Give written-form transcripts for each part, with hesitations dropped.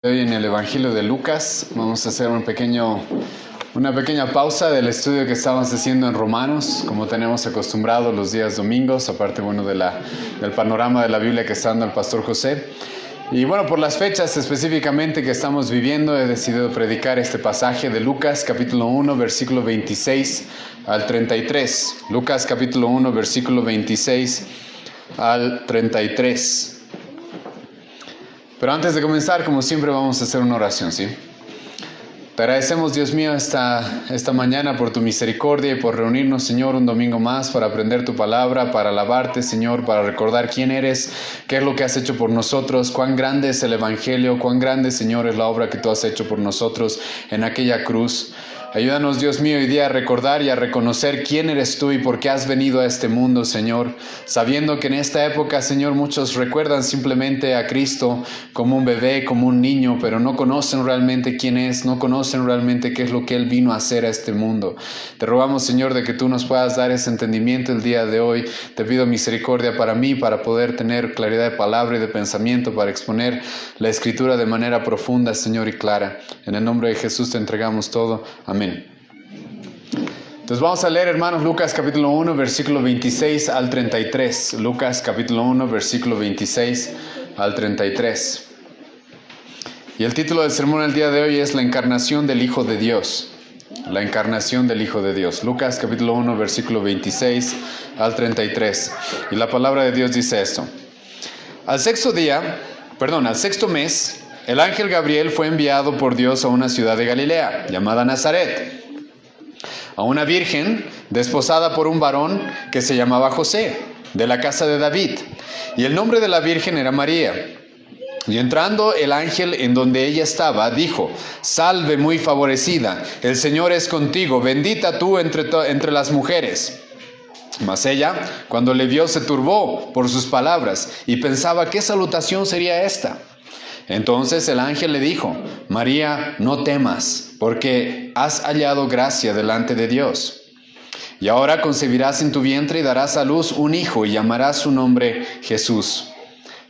Hoy en el Evangelio de Lucas vamos a hacer una pequeña pausa del estudio que estábamos haciendo en Romanos, como tenemos acostumbrado los días domingos, aparte del panorama de la Biblia que está dando el pastor José. Y bueno, por las fechas específicamente que estamos viviendo, he decidido predicar este pasaje de Lucas capítulo 1, versículo 26 al 33. Lucas capítulo 1, versículo 26 al 33. Pero antes de comenzar, como siempre, vamos a hacer una oración, ¿sí? Te agradecemos, Dios mío, esta mañana por tu misericordia y por reunirnos, Señor, un domingo más para aprender tu palabra, para alabarte, Señor, para recordar quién eres, qué es lo que has hecho por nosotros, cuán grande es el Evangelio, cuán grande, Señor, es la obra que tú has hecho por nosotros en aquella cruz. Ayúdanos, Dios mío, hoy día a recordar y a reconocer quién eres tú y por qué has venido a este mundo, Señor, sabiendo que en esta época, Señor, muchos recuerdan simplemente a Cristo como un bebé, como un niño, pero no conocen realmente quién es, no conocen realmente qué es lo que Él vino a hacer a este mundo. Te rogamos, Señor, de que tú nos puedas dar ese entendimiento el día de hoy. Te pido misericordia para mí, para poder tener claridad de palabra y de pensamiento, para exponer la Escritura de manera profunda, Señor, y clara. En el nombre de Jesús te entregamos todo. Amén. Entonces vamos a leer, hermanos, Lucas capítulo 1, versículo 26 al 33. Lucas capítulo 1, versículo 26 al 33. Y el título del sermón el día de hoy es La encarnación del Hijo de Dios. La encarnación del Hijo de Dios. Lucas capítulo 1, versículo 26 al 33. Y la palabra de Dios dice esto. Al sexto mes, el ángel Gabriel fue enviado por Dios a una ciudad de Galilea, llamada Nazaret, a una virgen desposada por un varón que se llamaba José, de la casa de David, y el nombre de la virgen era María. Y entrando el ángel en donde ella estaba, dijo: Salve muy favorecida, el Señor es contigo, bendita tú entre las mujeres. Mas ella, cuando le vio, se turbó por sus palabras, y pensaba: ¿qué salutación sería esta? Entonces el ángel le dijo: María, no temas, porque has hallado gracia delante de Dios. Y ahora concebirás en tu vientre y darás a luz un hijo, y llamarás su nombre Jesús.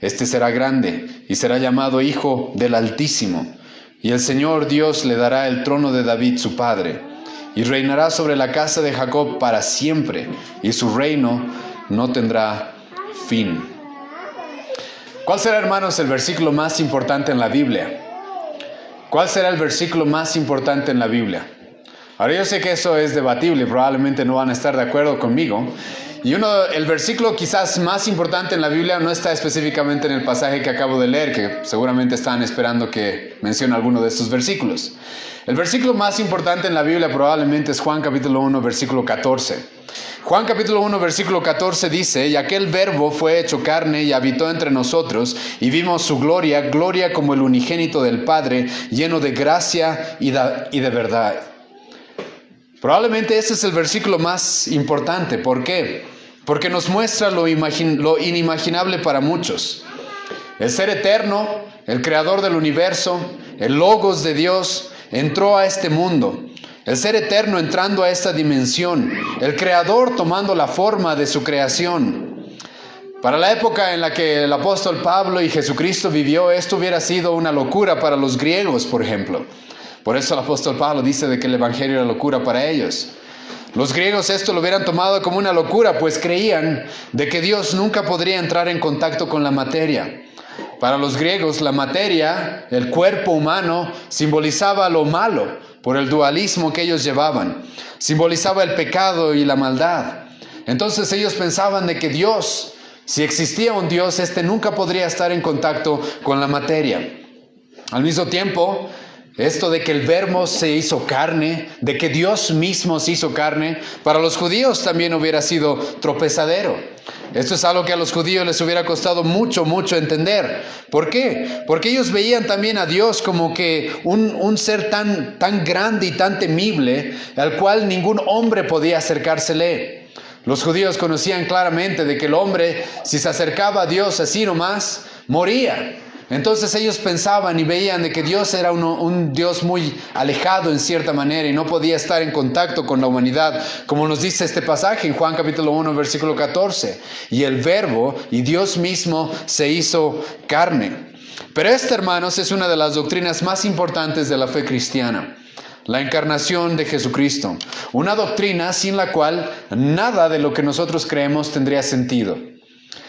Este será grande, y será llamado Hijo del Altísimo. Y el Señor Dios le dará el trono de David su padre, y reinará sobre la casa de Jacob para siempre, y su reino no tendrá fin. ¿Cuál será, hermanos, el versículo más importante en la Biblia? ¿Cuál será el versículo más importante en la Biblia? Ahora, yo sé que eso es debatible, probablemente no van a estar de acuerdo conmigo. Y el versículo quizás más importante en la Biblia no está específicamente en el pasaje que acabo de leer, que seguramente están esperando que mencione alguno de estos versículos. El versículo más importante en la Biblia probablemente es Juan capítulo 1, versículo 14. Juan capítulo 1, versículo 14 dice: Y aquel verbo fue hecho carne y habitó entre nosotros, y vimos su gloria, gloria como el unigénito del Padre, lleno de gracia y de verdad. Probablemente ese es el versículo más importante. ¿Por qué? Porque nos muestra lo inimaginable para muchos. El ser eterno, el creador del universo, el logos de Dios, entró a este mundo. El ser eterno entrando a esta dimensión, el creador tomando la forma de su creación. Para la época en la que el apóstol Pablo y Jesucristo vivió, esto hubiera sido una locura para los griegos, por ejemplo. Por eso el apóstol Pablo dice de que el evangelio era locura para ellos. Los griegos esto lo hubieran tomado como una locura, pues creían de que Dios nunca podría entrar en contacto con la materia. Para los griegos, la materia, el cuerpo humano, simbolizaba lo malo por el dualismo que ellos llevaban. Simbolizaba el pecado y la maldad. Entonces ellos pensaban de que Dios, si existía un Dios, nunca podría estar en contacto con la materia. Al mismo tiempo, esto de que el verbo se hizo carne, de que Dios mismo se hizo carne, para los judíos también hubiera sido tropezadero. Esto es algo que a los judíos les hubiera costado mucho entender. ¿Por qué? Porque ellos veían también a Dios como que un ser tan grande y tan temible, al cual ningún hombre podía acercársele. Los judíos conocían claramente de que el hombre, si se acercaba a Dios así nomás, moría. Entonces ellos pensaban y veían de que Dios era un Dios muy alejado en cierta manera y no podía estar en contacto con la humanidad, como nos dice este pasaje en Juan capítulo 1, versículo 14. Y el verbo y Dios mismo se hizo carne. Pero esta, hermanos, es una de las doctrinas más importantes de la fe cristiana. La encarnación de Jesucristo. Una doctrina sin la cual nada de lo que nosotros creemos tendría sentido.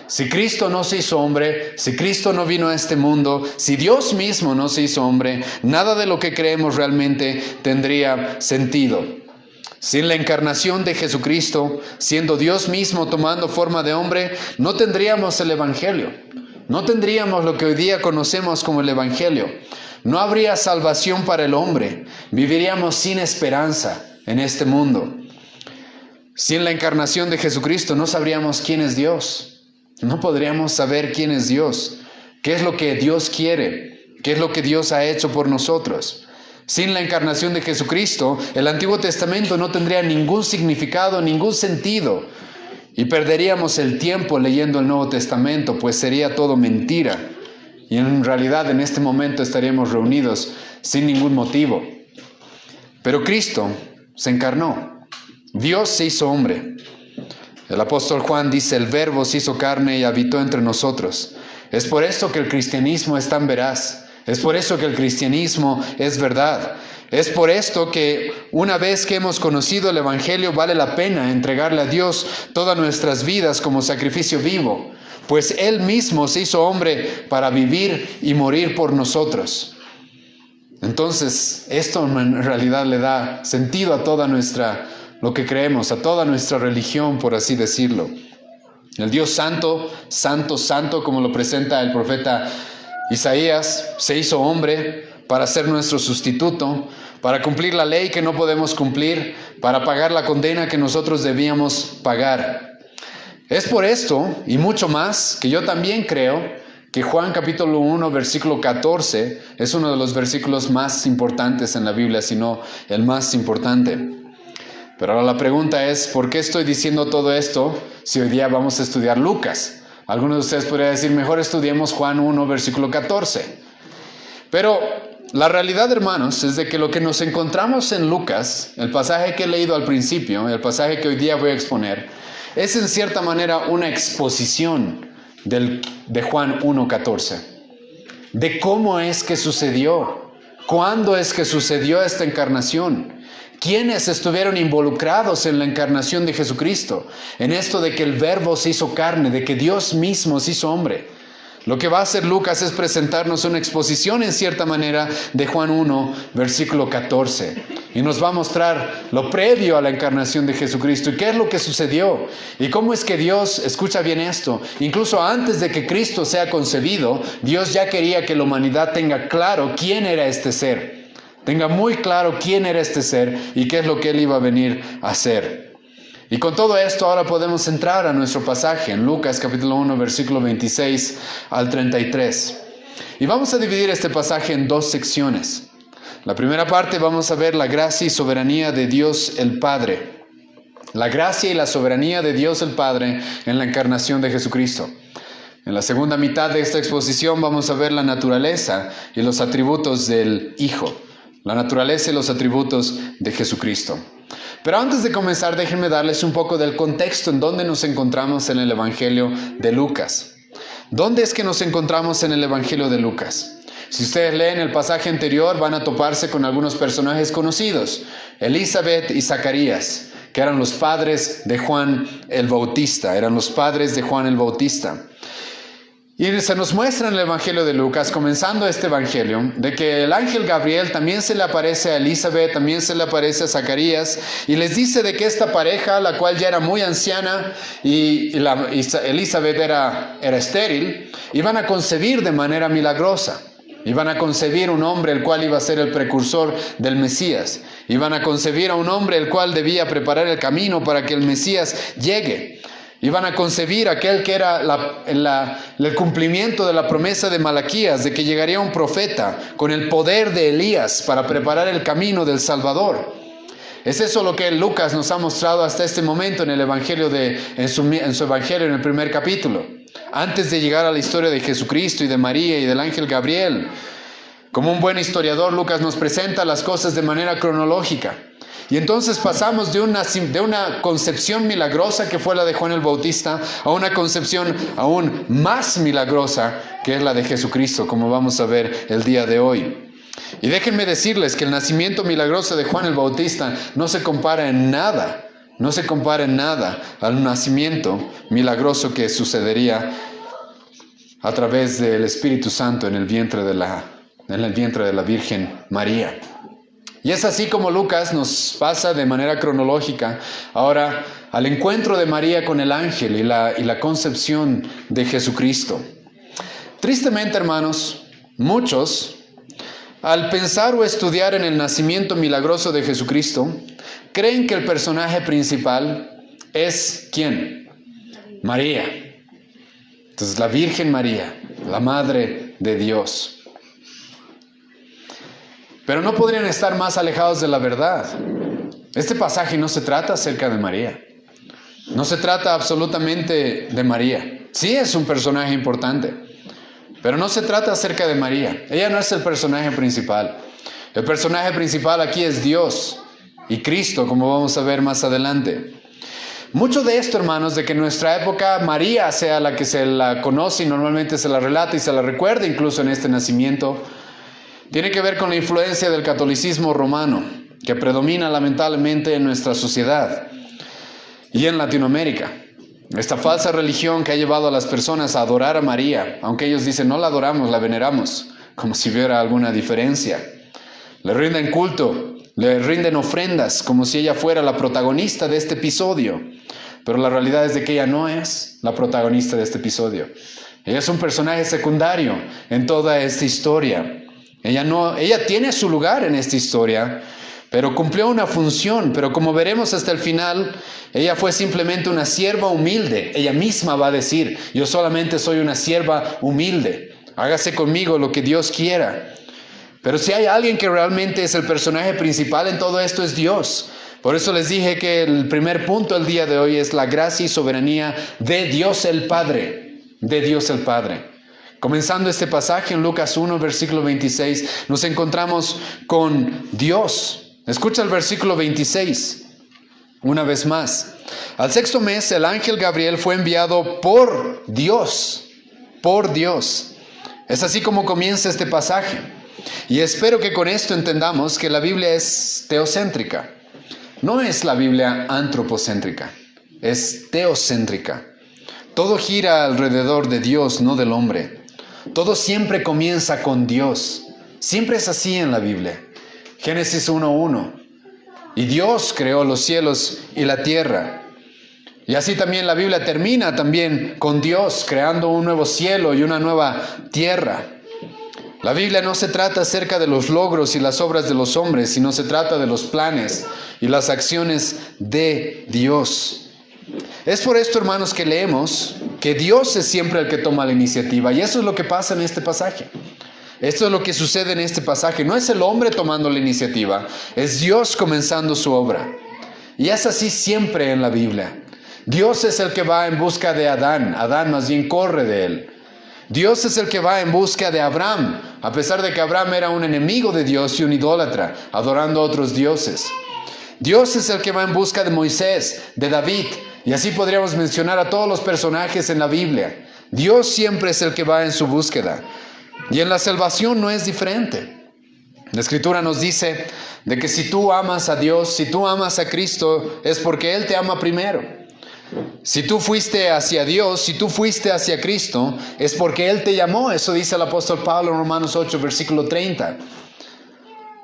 Si Cristo no se hizo hombre, si Cristo no vino a este mundo, si Dios mismo no se hizo hombre, nada de lo que creemos realmente tendría sentido. Sin la encarnación de Jesucristo, siendo Dios mismo tomando forma de hombre, no tendríamos el Evangelio. No tendríamos lo que hoy día conocemos como el Evangelio. No habría salvación para el hombre. Viviríamos sin esperanza en este mundo. Sin la encarnación de Jesucristo no sabríamos quién es Dios. No podríamos saber quién es Dios. ¿Qué es lo que Dios quiere? ¿Qué es lo que Dios ha hecho por nosotros? Sin la encarnación de Jesucristo, el Antiguo Testamento no tendría ningún significado, ningún sentido. Y perderíamos el tiempo leyendo el Nuevo Testamento, pues sería todo mentira. Y en realidad en este momento estaríamos reunidos sin ningún motivo. Pero Cristo se encarnó. Dios se hizo hombre. El apóstol Juan dice, el Verbo se hizo carne y habitó entre nosotros. Es por eso que el cristianismo es tan veraz. Es por eso que el cristianismo es verdad. Es por esto que una vez que hemos conocido el Evangelio vale la pena entregarle a Dios todas nuestras vidas como sacrificio vivo. Pues Él mismo se hizo hombre para vivir y morir por nosotros. Entonces, esto en realidad le da sentido a toda lo que creemos, a toda nuestra religión, por así decirlo. El Dios santo, santo, santo, como lo presenta el profeta Isaías, se hizo hombre para ser nuestro sustituto, para cumplir la ley que no podemos cumplir, para pagar la condena que nosotros debíamos pagar. Es por esto, y mucho más, que yo también creo que Juan capítulo 1, versículo 14, es uno de los versículos más importantes en la Biblia, si no el más importante. Pero ahora la pregunta es, ¿por qué estoy diciendo todo esto si hoy día vamos a estudiar Lucas? Algunos de ustedes podrían decir, mejor estudiemos Juan 1, versículo 14. Pero la realidad, hermanos, es de que lo que nos encontramos en Lucas, el pasaje que he leído al principio, el pasaje que hoy día voy a exponer, es en cierta manera una exposición de Juan 1:14, de cómo es que sucedió, cuándo es que sucedió esta encarnación, quiénes estuvieron involucrados en la encarnación de Jesucristo, en esto de que el Verbo se hizo carne, de que Dios mismo se hizo hombre. Lo que va a hacer Lucas es presentarnos una exposición en cierta manera de Juan 1, versículo 14. Y nos va a mostrar lo previo a la encarnación de Jesucristo y qué es lo que sucedió. Y cómo es que Dios, escucha bien esto, incluso antes de que Cristo sea concebido, Dios ya quería que la humanidad tenga claro quién era este ser. Tenga muy claro quién era este ser y qué es lo que Él iba a venir a hacer. Y con todo esto ahora podemos entrar a nuestro pasaje en Lucas capítulo 1, versículo 26 al 33. Y vamos a dividir este pasaje en dos secciones. La primera parte vamos a ver la gracia y soberanía de Dios el Padre. La gracia y la soberanía de Dios el Padre en la encarnación de Jesucristo. En la segunda mitad de esta exposición vamos a ver la naturaleza y los atributos del Hijo. La naturaleza y los atributos de Jesucristo. Pero antes de comenzar, déjenme darles un poco del contexto en donde nos encontramos en el Evangelio de Lucas. ¿Dónde es que nos encontramos en el Evangelio de Lucas? Si ustedes leen el pasaje anterior, van a toparse con algunos personajes conocidos. Elizabeth y Zacarías, que eran los padres de Juan el Bautista. Y se nos muestra en el Evangelio de Lucas, comenzando este Evangelio, de que el ángel Gabriel también se le aparece a Elizabeth, también se le aparece a Zacarías, y les dice de que esta pareja, la cual ya era muy anciana, y Elizabeth era estéril, iban a concebir de manera milagrosa. Iban a concebir un hombre el cual iba a ser el precursor del Mesías. Iban a concebir a un hombre el cual debía preparar el camino para que el Mesías llegue. Iban a concebir aquel que era el cumplimiento de la promesa de Malaquías, de que llegaría un profeta con el poder de Elías para preparar el camino del Salvador. Es eso lo que Lucas nos ha mostrado hasta este momento en el Evangelio en su Evangelio en el primer capítulo. Antes de llegar a la historia de Jesucristo y de María y del ángel Gabriel. Como un buen historiador, Lucas nos presenta las cosas de manera cronológica. Y entonces pasamos de una concepción milagrosa que fue la de Juan el Bautista a una concepción aún más milagrosa que es la de Jesucristo, como vamos a ver el día de hoy. Y déjenme decirles que el nacimiento milagroso de Juan el Bautista no se compara en nada al nacimiento milagroso que sucedería a través del Espíritu Santo en el vientre de la Virgen María. Y es así como Lucas nos pasa de manera cronológica ahora al encuentro de María con el ángel y la concepción de Jesucristo. Tristemente, hermanos, muchos, al pensar o estudiar en el nacimiento milagroso de Jesucristo, creen que el personaje principal es ¿quién? María. Entonces, la Virgen María, la Madre de Dios. Pero no podrían estar más alejados de la verdad. Este pasaje no se trata acerca de María. No se trata absolutamente de María. Sí es un personaje importante, pero no se trata acerca de María. Ella no es el personaje principal. El personaje principal aquí es Dios y Cristo, como vamos a ver más adelante. Mucho de esto, hermanos, de que en nuestra época María sea la que se la conoce y normalmente se la relata y se la recuerda incluso en este nacimiento, tiene que ver con la influencia del catolicismo romano, que predomina lamentablemente en nuestra sociedad y en Latinoamérica. Esta falsa religión que ha llevado a las personas a adorar a María, aunque ellos dicen no la adoramos, la veneramos, como si hubiera alguna diferencia. Le rinden culto, le rinden ofrendas, como si ella fuera la protagonista de este episodio. Pero la realidad es de que ella no es la protagonista de este episodio. Ella es un personaje secundario en toda esta historia. Ella tiene su lugar en esta historia, pero cumplió una función. Pero como veremos hasta el final, ella fue simplemente una sierva humilde. Ella misma va a decir, yo solamente soy una sierva humilde. Hágase conmigo lo que Dios quiera. Pero si hay alguien que realmente es el personaje principal en todo esto, es Dios. Por eso les dije que el primer punto del día de hoy es la gracia y soberanía de Dios el Padre. De Dios el Padre. Comenzando este pasaje en Lucas 1, versículo 26, nos encontramos con Dios. Escucha el versículo 26, una vez más. Al sexto mes, el ángel Gabriel fue enviado por Dios. Por Dios. Es así como comienza este pasaje. Y espero que con esto entendamos que la Biblia es teocéntrica. No es la Biblia antropocéntrica, es teocéntrica. Todo gira alrededor de Dios, no del hombre. Todo siempre comienza con Dios. Siempre es así en la Biblia. Génesis 1:1. Y Dios creó los cielos y la tierra. Y así también la Biblia termina también con Dios creando un nuevo cielo y una nueva tierra. La Biblia no se trata acerca de los logros y las obras de los hombres, sino se trata de los planes y las acciones de Dios. Es por esto, hermanos, que leemos que Dios es siempre el que toma la iniciativa. Y eso es lo que pasa en este pasaje. Esto es lo que sucede en este pasaje. No es el hombre tomando la iniciativa, es Dios comenzando su obra. Y es así siempre en la Biblia. Dios es el que va en busca de Adán. Adán más bien corre de él. Dios es el que va en busca de Abraham, a pesar de que Abraham era un enemigo de Dios y un idólatra, adorando a otros dioses. Dios es el que va en busca de Moisés, de David, y así podríamos mencionar a todos los personajes en la Biblia. Dios siempre es el que va en su búsqueda. Y en la salvación no es diferente. La Escritura nos dice de que si tú amas a Dios, si tú amas a Cristo, es porque Él te ama primero. Si tú fuiste hacia Dios, si tú fuiste hacia Cristo, es porque Él te llamó. Eso dice el apóstol Pablo en Romanos 8, versículo 30.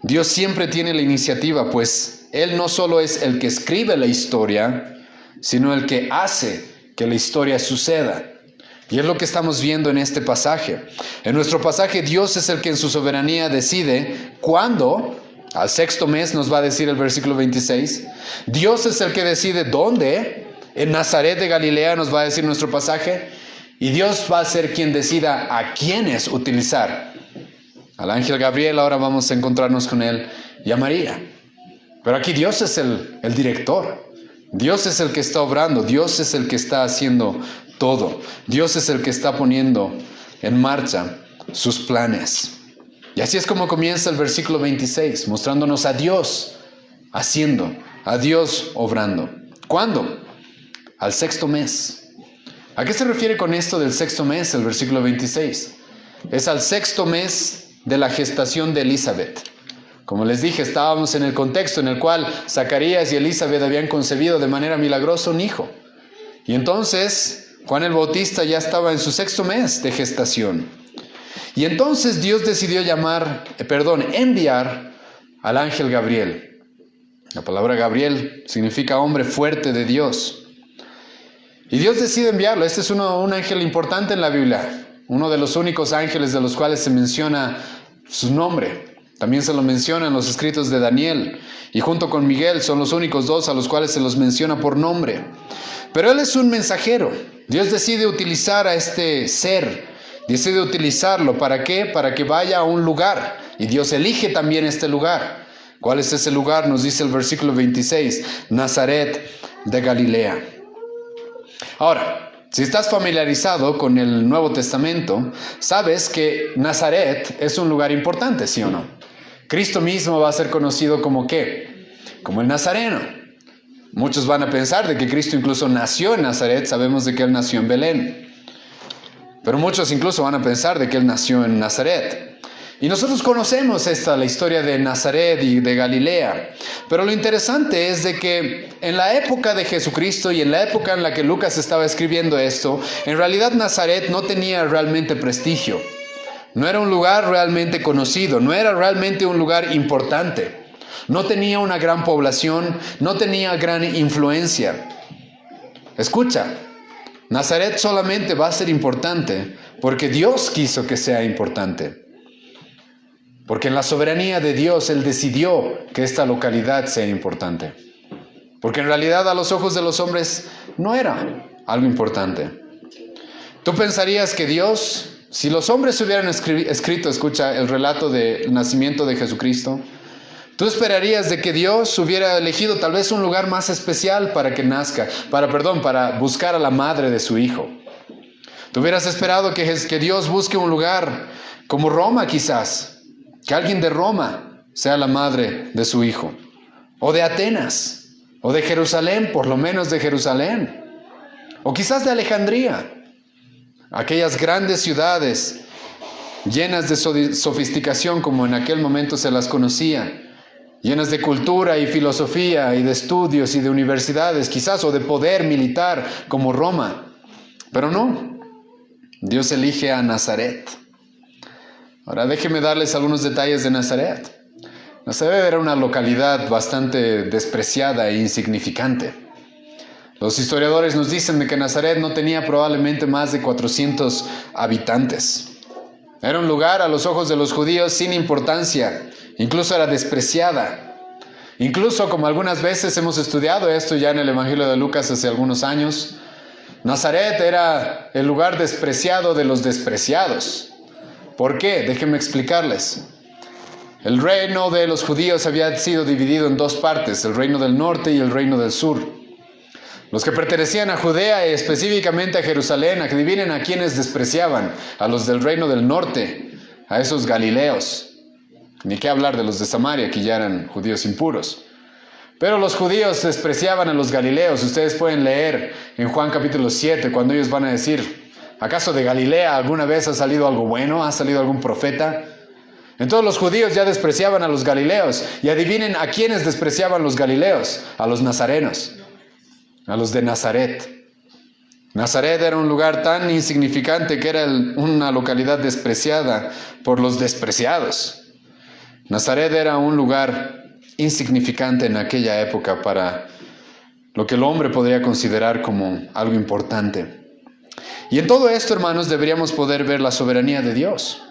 Dios siempre tiene la iniciativa, pues Él no solo es el que escribe la historia, sino el que hace que la historia suceda. Y es lo que estamos viendo en este pasaje. En nuestro pasaje, Dios es el que en su soberanía decide cuándo, al sexto mes nos va a decir el versículo 26, Dios es el que decide dónde. En Nazaret de Galilea nos va a decir nuestro pasaje, y Dios va a ser quien decida a quiénes utilizar. Al ángel Gabriel ahora vamos a encontrarnos con él y a María. Pero aquí Dios es el director. Dios es el que está obrando. Dios es el que está haciendo todo. Dios es el que está poniendo en marcha sus planes. Y así es como comienza el versículo 26, mostrándonos a Dios haciendo, a Dios obrando. ¿Cuándo? Al sexto mes. ¿A qué se refiere con esto del sexto mes? El versículo 26. Es al sexto mes de la gestación de Elizabeth. Como les dije, estábamos en el contexto en el cual Zacarías y Elizabeth habían concebido de manera milagrosa un hijo. Y entonces Juan el Bautista ya estaba en su sexto mes de gestación. Y entonces Dios decidió enviar al ángel Gabriel. La palabra Gabriel significa hombre fuerte de Dios. Y Dios decide enviarlo. Este es un ángel importante en la Biblia. Uno de los únicos ángeles de los cuales se menciona su nombre. También se lo menciona en los escritos de Daniel. Y junto con Miguel son los únicos dos a los cuales se los menciona por nombre. Pero él es un mensajero. Dios decide utilizar a este ser. Decide utilizarlo. ¿Para qué? Para que vaya a un lugar. Y Dios elige también este lugar. ¿Cuál es ese lugar? Nos dice el versículo 26. Nazaret de Galilea. Ahora, si estás familiarizado con el Nuevo Testamento, sabes que Nazaret es un lugar importante, ¿sí o no? Cristo mismo va a ser conocido como ¿qué? Como el Nazareno. Muchos van a pensar de que Cristo incluso nació en Nazaret, sabemos de que Él nació en Belén. Pero muchos incluso van a pensar de que Él nació en Nazaret. Y nosotros conocemos la historia de Nazaret y de Galilea. Pero lo interesante es de que en la época de Jesucristo y en la época en la que Lucas estaba escribiendo esto, en realidad Nazaret no tenía realmente prestigio. No era un lugar realmente conocido, no era realmente un lugar importante. No tenía una gran población, no tenía gran influencia. Escucha, Nazaret solamente va a ser importante porque Dios quiso que sea importante. Porque en la soberanía de Dios Él decidió que esta localidad sea importante. Porque en realidad a los ojos de los hombres no era algo importante. Tú pensarías que Dios, si los hombres hubieran escrito, escucha, el relato del nacimiento de Jesucristo, tú esperarías de que Dios hubiera elegido tal vez un lugar más especial para que nazca, para buscar a la madre de su hijo. Tú hubieras esperado que Dios busque un lugar como Roma quizás, que alguien de Roma sea la madre de su hijo, o de Atenas, o de Jerusalén, por lo menos de Jerusalén, o quizás de Alejandría, aquellas grandes ciudades llenas de sofisticación como en aquel momento se las conocía, llenas de cultura y filosofía y de estudios y de universidades quizás, o de poder militar como Roma. Pero no, Dios elige a Nazaret. Ahora déjenme darles algunos detalles de Nazaret. Nazaret era una localidad bastante despreciada e insignificante. Los historiadores nos dicen de que Nazaret no tenía probablemente más de 400 habitantes. Era un lugar a los ojos de los judíos sin importancia, incluso era despreciada. Incluso, como algunas veces hemos estudiado esto ya en el Evangelio de Lucas hace algunos años, Nazaret era el lugar despreciado de los despreciados. ¿Por qué? Déjenme explicarles. El reino de los judíos había sido dividido en dos partes, el reino del norte y el reino del sur. Los que pertenecían a Judea y específicamente a Jerusalén, adivinen a quienes despreciaban, a los del reino del norte, a esos galileos. Ni qué hablar de los de Samaria, que ya eran judíos impuros. Pero los judíos despreciaban a los galileos. Ustedes pueden leer en Juan capítulo 7, cuando ellos van a decir: ¿acaso de Galilea alguna vez ha salido algo bueno? ¿Ha salido algún profeta? Entonces los judíos ya despreciaban a los galileos. Y adivinen a quiénes despreciaban los galileos: a los nazarenos, a los de Nazaret. Nazaret era un lugar tan insignificante que era una localidad despreciada por los despreciados. Nazaret era un lugar insignificante en aquella época para lo que el hombre podría considerar como algo importante. Y en todo esto, hermanos, deberíamos poder ver la soberanía de Dios.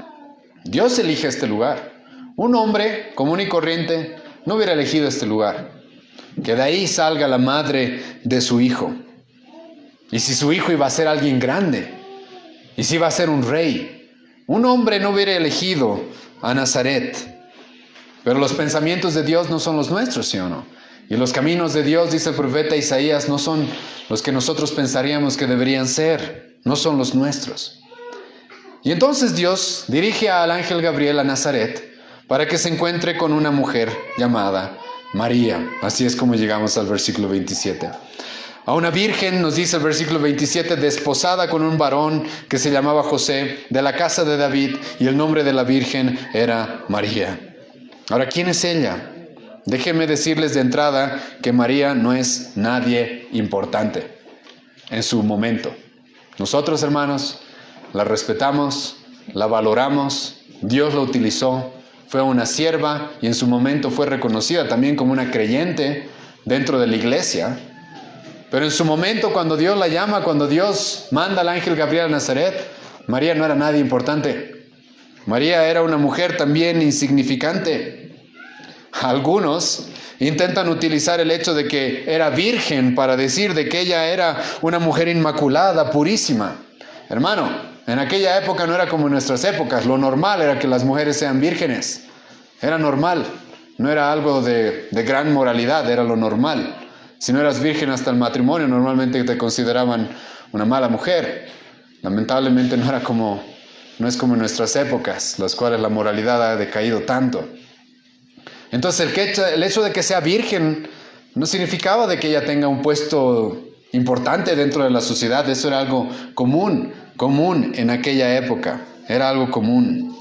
Dios elige este lugar. Un hombre común y corriente no hubiera elegido este lugar. Que de ahí salga la madre de su hijo. Y si su hijo iba a ser alguien grande, y si iba a ser un rey, un hombre no hubiera elegido a Nazaret. Pero los pensamientos de Dios no son los nuestros, ¿sí o no? Y los caminos de Dios, dice el profeta Isaías, no son los que nosotros pensaríamos que deberían ser. No son los nuestros. Y entonces Dios dirige al ángel Gabriel a Nazaret para que se encuentre con una mujer llamada María. Así es como llegamos al versículo 27. A una virgen, nos dice el versículo 27, desposada con un varón que se llamaba José, de la casa de David, y el nombre de la virgen era María. Ahora, ¿quién es ella? Déjenme decirles de entrada que María no es nadie importante en su momento. Nosotros, hermanos, la respetamos, la valoramos, Dios la utilizó, fue una sierva y en su momento fue reconocida también como una creyente dentro de la iglesia. Pero en su momento, cuando Dios la llama, cuando Dios manda al ángel Gabriel a Nazaret, María no era nadie importante. María era una mujer también insignificante. Algunos intentan utilizar el hecho de que era virgen para decir de que ella era una mujer inmaculada, purísima. Hermano, en aquella época no era como en nuestras épocas. Lo normal era que las mujeres sean vírgenes. Era normal. No era algo de gran moralidad, era lo normal. Si no eras virgen hasta el matrimonio, normalmente te consideraban una mala mujer. Lamentablemente no es como en nuestras épocas, las cuales la moralidad ha decaído tanto. Entonces el hecho de que sea virgen no significaba de que ella tenga un puesto importante dentro de la sociedad. Eso era algo común en aquella época. Era algo común.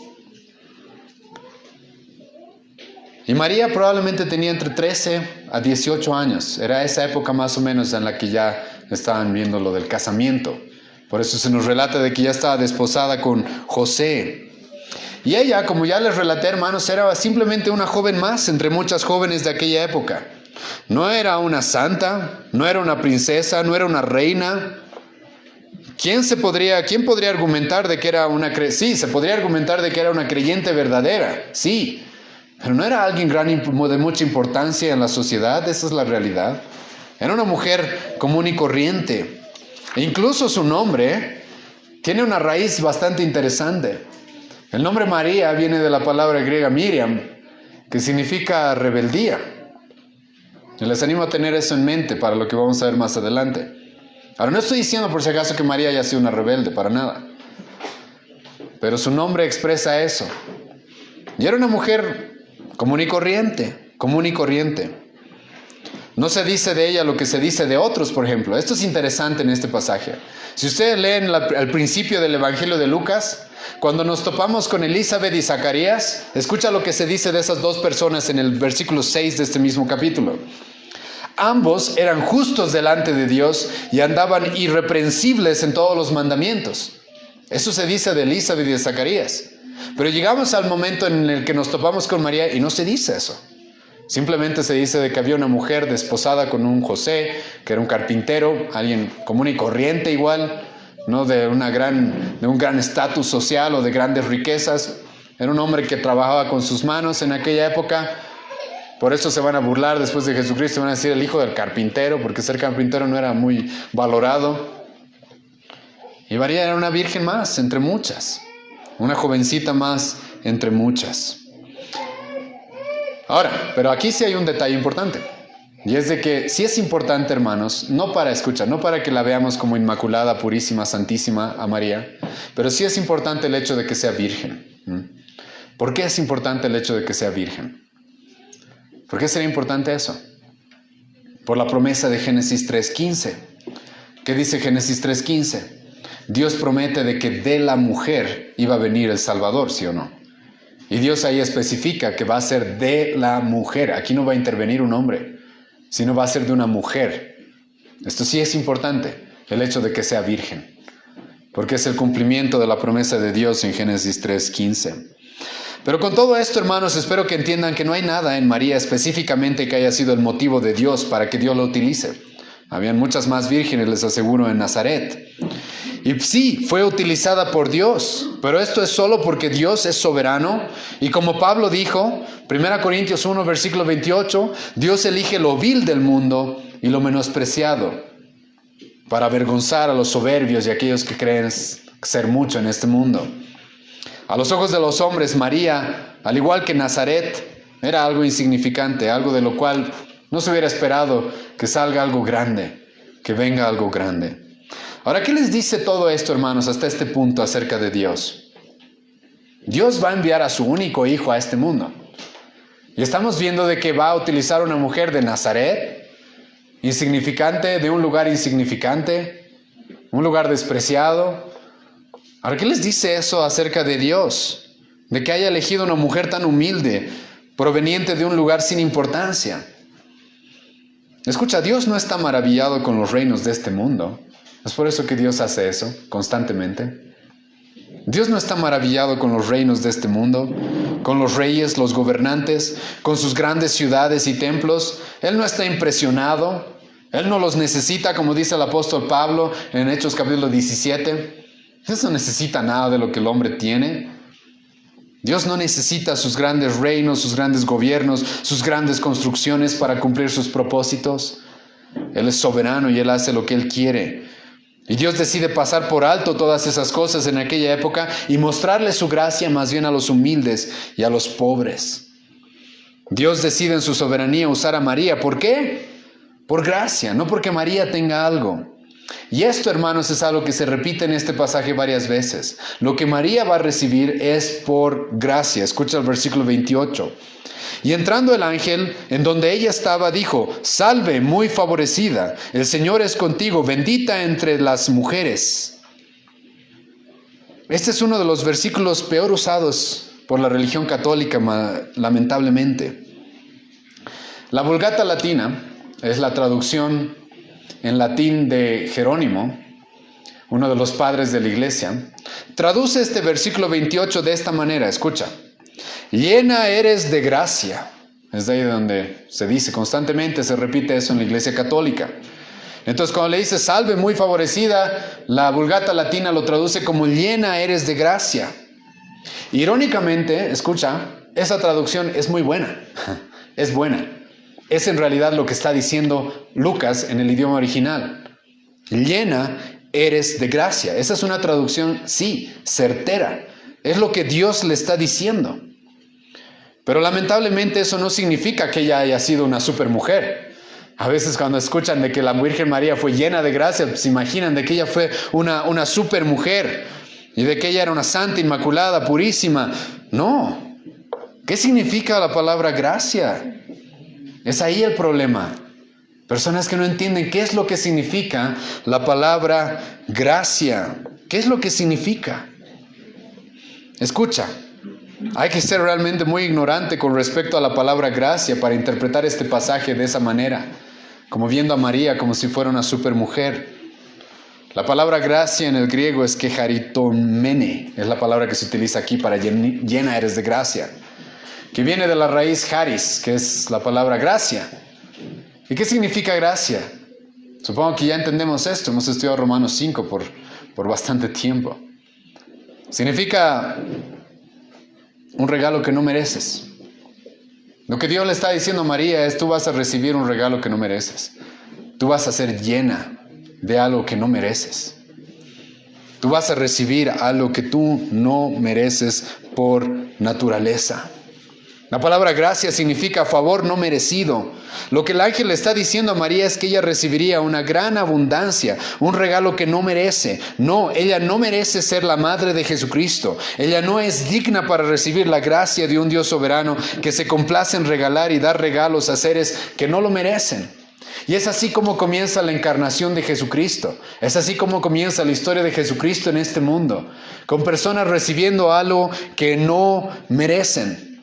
Y María probablemente tenía entre 13 a 18 años. Era esa época más o menos en la que ya estaban viendo lo del casamiento. Por eso se nos relata de que ya estaba desposada con José. Y ella, como ya les relaté, hermanos, era simplemente una joven más entre muchas jóvenes de aquella época. No era una santa, no era una princesa, no era una reina. ¿Quién podría argumentar de que era sí, se podría argumentar de que era una creyente verdadera, sí. Pero no era alguien de mucha importancia en la sociedad, esa es la realidad. Era una mujer común y corriente. E incluso su nombre tiene una raíz bastante interesante. El nombre María viene de la palabra griega Miriam, que significa rebeldía. Y les animo a tener eso en mente para lo que vamos a ver más adelante. Ahora, no estoy diciendo por si acaso que María haya sido una rebelde, para nada. Pero su nombre expresa eso. Y era una mujer común y corriente, común y corriente. No se dice de ella lo que se dice de otros, por ejemplo. Esto es interesante en este pasaje. Si ustedes leen al principio del Evangelio de Lucas, cuando nos topamos con Elizabeth y Zacarías, escucha lo que se dice de esas dos personas en el versículo 6 de este mismo capítulo. Ambos eran justos delante de Dios y andaban irreprensibles en todos los mandamientos. Eso se dice de Elizabeth y de Zacarías. Pero llegamos al momento en el que nos topamos con María y no se dice eso. Simplemente se dice de que había una mujer desposada con un José, que era un carpintero, alguien común y corriente igual, no de un gran estatus social o de grandes riquezas. Era un hombre que trabajaba con sus manos en aquella época. Por eso se van a burlar después de Jesucristo, van a decir el hijo del carpintero, porque ser carpintero no era muy valorado. Y María era una virgen más entre muchas, una jovencita más entre muchas. Ahora, pero aquí sí hay un detalle importante. Y es de que sí es importante, hermanos, no para que la veamos como inmaculada, purísima, santísima a María, pero sí es importante el hecho de que sea virgen. ¿Por qué es importante el hecho de que sea virgen? ¿Por qué sería importante eso? Por la promesa de Génesis 3:15. ¿Qué dice Génesis 3:15? Dios promete de que de la mujer iba a venir el Salvador, ¿sí o no? Y Dios ahí especifica que va a ser de la mujer. Aquí no va a intervenir un hombre, sino va a ser de una mujer. Esto sí es importante, el hecho de que sea virgen, porque es el cumplimiento de la promesa de Dios en Génesis 3:15. Pero con todo esto, hermanos, espero que entiendan que no hay nada en María específicamente que haya sido el motivo de Dios para que Dios la utilice. Habían muchas más vírgenes, les aseguro, en Nazaret. Y sí, fue utilizada por Dios, pero esto es solo porque Dios es soberano. Y como Pablo dijo, 1 Corintios 1, versículo 28, Dios elige lo vil del mundo y lo menospreciado para avergonzar a los soberbios y a aquellos que creen ser mucho en este mundo. A los ojos de los hombres, María, al igual que Nazaret, era algo insignificante, algo de lo cual no se hubiera esperado que salga algo grande, que venga algo grande. Ahora, ¿qué les dice todo esto, hermanos, hasta este punto acerca de Dios? Dios va a enviar a su único hijo a este mundo. Y estamos viendo de que va a utilizar una mujer de Nazaret, insignificante, de un lugar insignificante, un lugar despreciado. Ahora, ¿qué les dice eso acerca de Dios? De que haya elegido una mujer tan humilde, proveniente de un lugar sin importancia. Escucha, Dios no está maravillado con los reinos de este mundo. Es por eso que Dios hace eso constantemente. Dios no está maravillado con los reinos de este mundo, con los reyes, los gobernantes, con sus grandes ciudades y templos. Él no está impresionado. Él no los necesita, como dice el apóstol Pablo en Hechos capítulo 17. Dios no necesita nada de lo que el hombre tiene. Dios no necesita sus grandes reinos, sus grandes gobiernos, sus grandes construcciones para cumplir sus propósitos. Él es soberano y Él hace lo que Él quiere. Y Dios decide pasar por alto todas esas cosas en aquella época y mostrarle su gracia más bien a los humildes y a los pobres. Dios decide en su soberanía usar a María. ¿Por qué? Por gracia, no porque María tenga algo. Y esto, hermanos, es algo que se repite en este pasaje varias veces. Lo que María va a recibir es por gracia. Escucha el versículo 28. Y entrando el ángel, en donde ella estaba, dijo: Salve, muy favorecida, el Señor es contigo, bendita entre las mujeres. Este es uno de los versículos peor usados por la religión católica, lamentablemente. La Vulgata Latina es la traducción en latín de Jerónimo, uno de los padres de la iglesia. Traduce este versículo 28 de esta manera, escucha: llena eres de gracia. Es de ahí donde se dice constantemente, se repite eso en la iglesia católica. Entonces cuando le dice salve muy favorecida, la Vulgata Latina lo traduce como llena eres de gracia. Irónicamente, escucha, esa traducción es muy buena, es buena. Es en realidad lo que está diciendo Lucas en el idioma original. Llena eres de gracia. Esa es una traducción, sí, certera. Es lo que Dios le está diciendo. Pero lamentablemente eso no significa que ella haya sido una supermujer. A veces cuando escuchan de que la Virgen María fue llena de gracia, se imaginan de que ella fue una supermujer y de que ella era una santa, inmaculada, purísima. No. ¿Qué significa la palabra gracia? Es ahí el problema. Personas que no entienden qué es lo que significa la palabra gracia. ¿Qué es lo que significa? Escucha, hay que ser realmente muy ignorante con respecto a la palabra gracia para interpretar este pasaje de esa manera, como viendo a María como si fuera una supermujer. La palabra gracia en el griego es kecharitomene, es la palabra que se utiliza aquí para llena eres de gracia, que viene de la raíz charis, que es la palabra gracia. ¿Y qué significa gracia? Supongo que ya entendemos esto, hemos estudiado Romanos 5 por bastante tiempo. Significa un regalo que no mereces. Lo que Dios le está diciendo a María es: tú vas a recibir un regalo que no mereces. Tú vas a ser llena de algo que no mereces. Tú vas a recibir algo que tú no mereces por naturaleza. La palabra gracia significa favor no merecido. Lo que el ángel le está diciendo a María es que ella recibiría una gran abundancia, un regalo que no merece. No, ella no merece ser la madre de Jesucristo. Ella no es digna para recibir la gracia de un Dios soberano que se complace en regalar y dar regalos a seres que no lo merecen. Y es así como comienza la encarnación de Jesucristo. Es así como comienza la historia de Jesucristo en este mundo, con personas recibiendo algo que no merecen.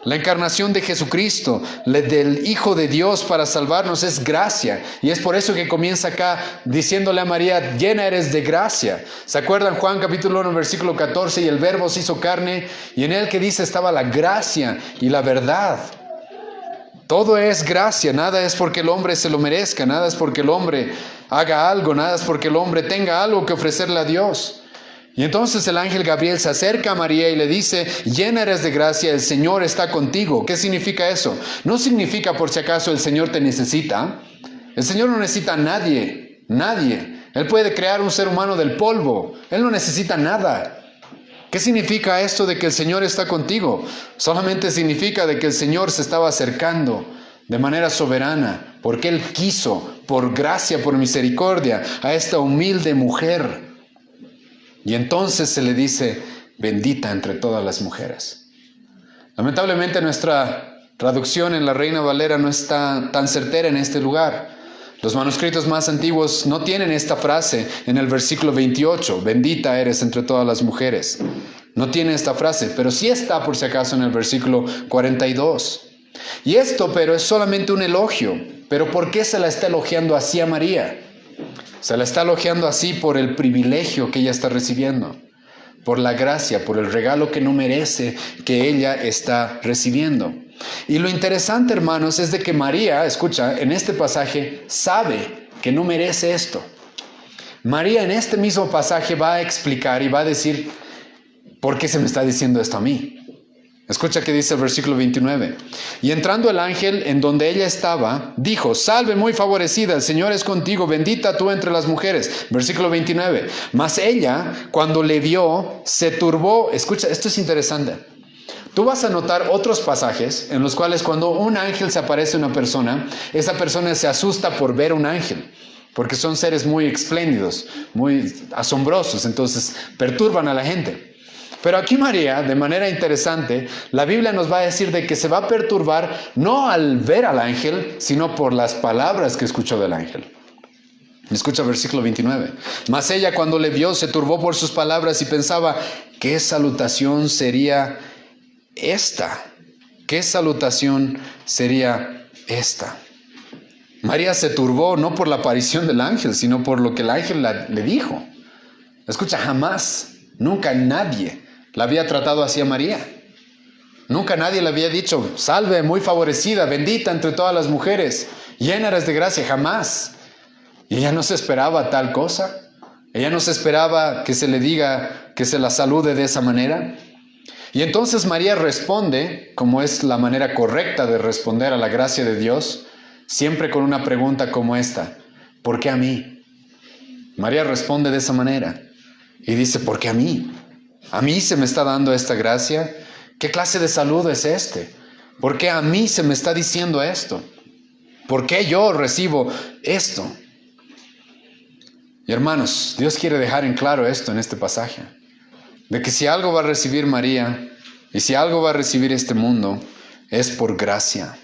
La encarnación de Jesucristo, del Hijo de Dios para salvarnos, es gracia. Y es por eso que comienza acá diciéndole a María: llena eres de gracia. ¿Se acuerdan Juan capítulo 1 versículo 14? Y el verbo se hizo carne, y en él que dice estaba la gracia y la verdad. Todo es gracia, nada es porque el hombre se lo merezca, nada es porque el hombre haga algo, nada es porque el hombre tenga algo que ofrecerle a Dios. Y entonces el ángel Gabriel se acerca a María y le dice: llena eres de gracia, el Señor está contigo. ¿Qué significa eso? No significa por si acaso el Señor te necesita. El Señor no necesita a nadie, nadie. Él puede crear un ser humano del polvo. Él no necesita nada. ¿Qué significa esto de que el Señor está contigo? Solamente significa de que el Señor se estaba acercando de manera soberana, porque Él quiso, por gracia, por misericordia, a esta humilde mujer. Y entonces se le dice: bendita entre todas las mujeres. Lamentablemente nuestra traducción en la Reina Valera no está tan certera en este lugar. Los manuscritos más antiguos no tienen esta frase en el versículo 28, bendita eres entre todas las mujeres. No tiene esta frase, pero sí está por si acaso en el versículo 42. Y esto, pero es solamente un elogio. ¿Pero por qué se la está elogiando así a María? Se la está elogiando así por el privilegio que ella está recibiendo, por la gracia, por el regalo que no merece que ella está recibiendo. Y lo interesante, hermanos, es de que María, escucha, en este pasaje sabe que no merece esto. María en este mismo pasaje va a explicar y va a decir, ¿por qué se me está diciendo esto a mí? Escucha que dice el versículo 29. Y entrando el ángel en donde ella estaba, dijo, salve muy favorecida, el Señor es contigo, bendita tú entre las mujeres. Versículo 29. Mas ella, cuando le vio, se turbó. Escucha, esto es interesante. Tú vas a notar otros pasajes en los cuales cuando un ángel se aparece a una persona, esa persona se asusta por ver un ángel, porque son seres muy espléndidos, muy asombrosos, entonces perturban a la gente. Pero aquí María, de manera interesante, la Biblia nos va a decir de que se va a perturbar no al ver al ángel, sino por las palabras que escuchó del ángel. Escucha el versículo 29. Mas ella cuando le vio se turbó por sus palabras y pensaba, ¿qué salutación sería esta? ¿Qué salutación sería esta? María se turbó no por la aparición del ángel, sino por lo que el ángel le dijo. Escucha, jamás, nunca nadie la había tratado así a María. Nunca nadie le había dicho, salve, muy favorecida, bendita entre todas las mujeres, llena eres de gracia, jamás. Y ella no se esperaba tal cosa. Ella no se esperaba que se le diga, que se la salude de esa manera. Y entonces María responde, como es la manera correcta de responder a la gracia de Dios, siempre con una pregunta como esta, ¿por qué a mí? María responde de esa manera y dice, ¿por qué a mí? ¿A mí se me está dando esta gracia? ¿Qué clase de saludo es este? ¿Por qué a mí se me está diciendo esto? ¿Por qué yo recibo esto? Y hermanos, Dios quiere dejar en claro esto en este pasaje, de que si algo va a recibir María y si algo va a recibir este mundo, es por gracia.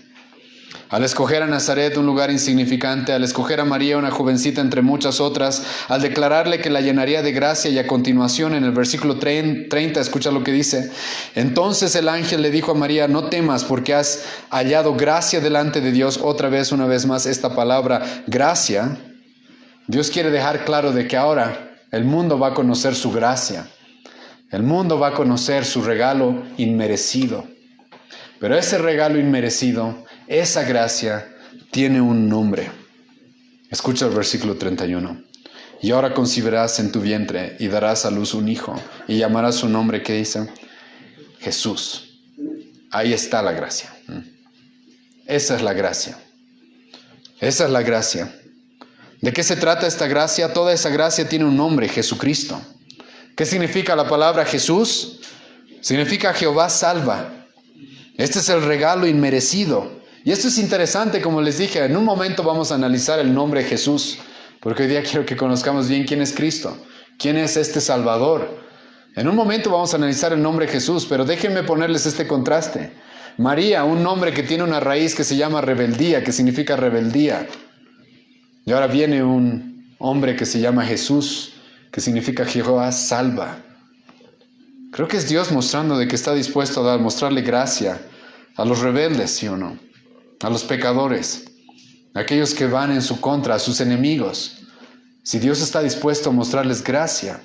Al escoger a Nazaret, un lugar insignificante, al escoger a María, una jovencita entre muchas otras, al declararle que la llenaría de gracia, y a continuación en el versículo 30, escucha lo que dice. Entonces el ángel le dijo a María, no temas porque has hallado gracia delante de Dios. Otra vez, una vez más, esta palabra gracia. Dios quiere dejar claro de que ahora el mundo va a conocer su gracia. El mundo va a conocer su regalo inmerecido. Pero ese regalo inmerecido, esa gracia, tiene un nombre. Escucha el versículo 31. Y ahora concebirás en tu vientre y darás a luz un hijo y llamarás su nombre, ¿qué dice? Jesús. Ahí está la gracia. Esa es la gracia. Esa es la gracia. ¿De qué se trata esta gracia? Toda esa gracia tiene un nombre, Jesucristo. ¿Qué significa la palabra Jesús? Significa Jehová salva. Este es el regalo inmerecido. Y esto es interesante, como les dije, en un momento vamos a analizar el nombre Jesús, porque hoy día quiero que conozcamos bien quién es Cristo, quién es este Salvador. En un momento vamos a analizar el nombre Jesús, pero déjenme ponerles este contraste. María, un nombre que tiene una raíz que se llama rebeldía, que significa rebeldía. Y ahora viene un hombre que se llama Jesús, que significa Jehová salva. Creo que es Dios mostrando de que está dispuesto a mostrarle gracia a los rebeldes, ¿sí o no? A los pecadores, a aquellos que van en su contra, a sus enemigos. Si Dios está dispuesto a mostrarles gracia,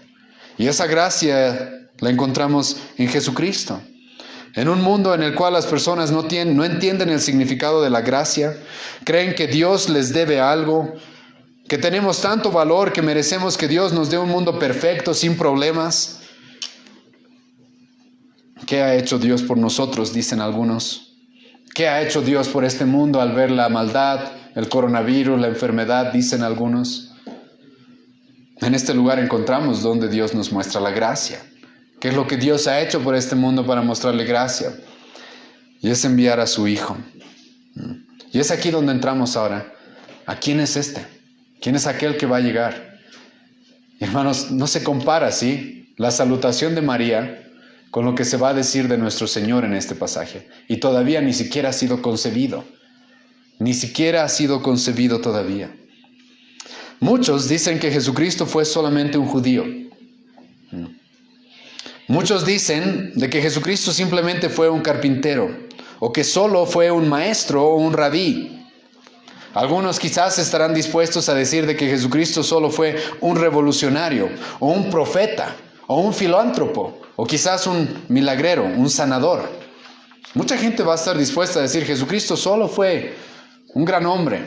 y esa gracia la encontramos en Jesucristo. En un mundo en el cual las personas no entienden el significado de la gracia, creen que Dios les debe algo, que tenemos tanto valor que merecemos que Dios nos dé un mundo perfecto, sin problemas. ¿Qué ha hecho Dios por nosotros?, dicen algunos. ¿Qué ha hecho Dios por este mundo al ver la maldad, el coronavirus, la enfermedad?, dicen algunos. En este lugar encontramos donde Dios nos muestra la gracia. ¿Qué es lo que Dios ha hecho por este mundo para mostrarle gracia? Y es enviar a su Hijo. Y es aquí donde entramos ahora. ¿A quién es este? ¿Quién es aquel que va a llegar? Y hermanos, no se compara, ¿sí? La salutación de María con lo que se va a decir de nuestro Señor en este pasaje. Y todavía ni siquiera ha sido concebido. Ni siquiera ha sido concebido todavía. Muchos dicen que Jesucristo fue solamente un judío. Muchos dicen de que Jesucristo simplemente fue un carpintero, o que solo fue un maestro o un rabí. Algunos quizás estarán dispuestos a decir de que Jesucristo solo fue un revolucionario, o un profeta, o un filántropo, o quizás un milagrero, un sanador. Mucha gente va a estar dispuesta a decir Jesucristo solo fue un gran hombre.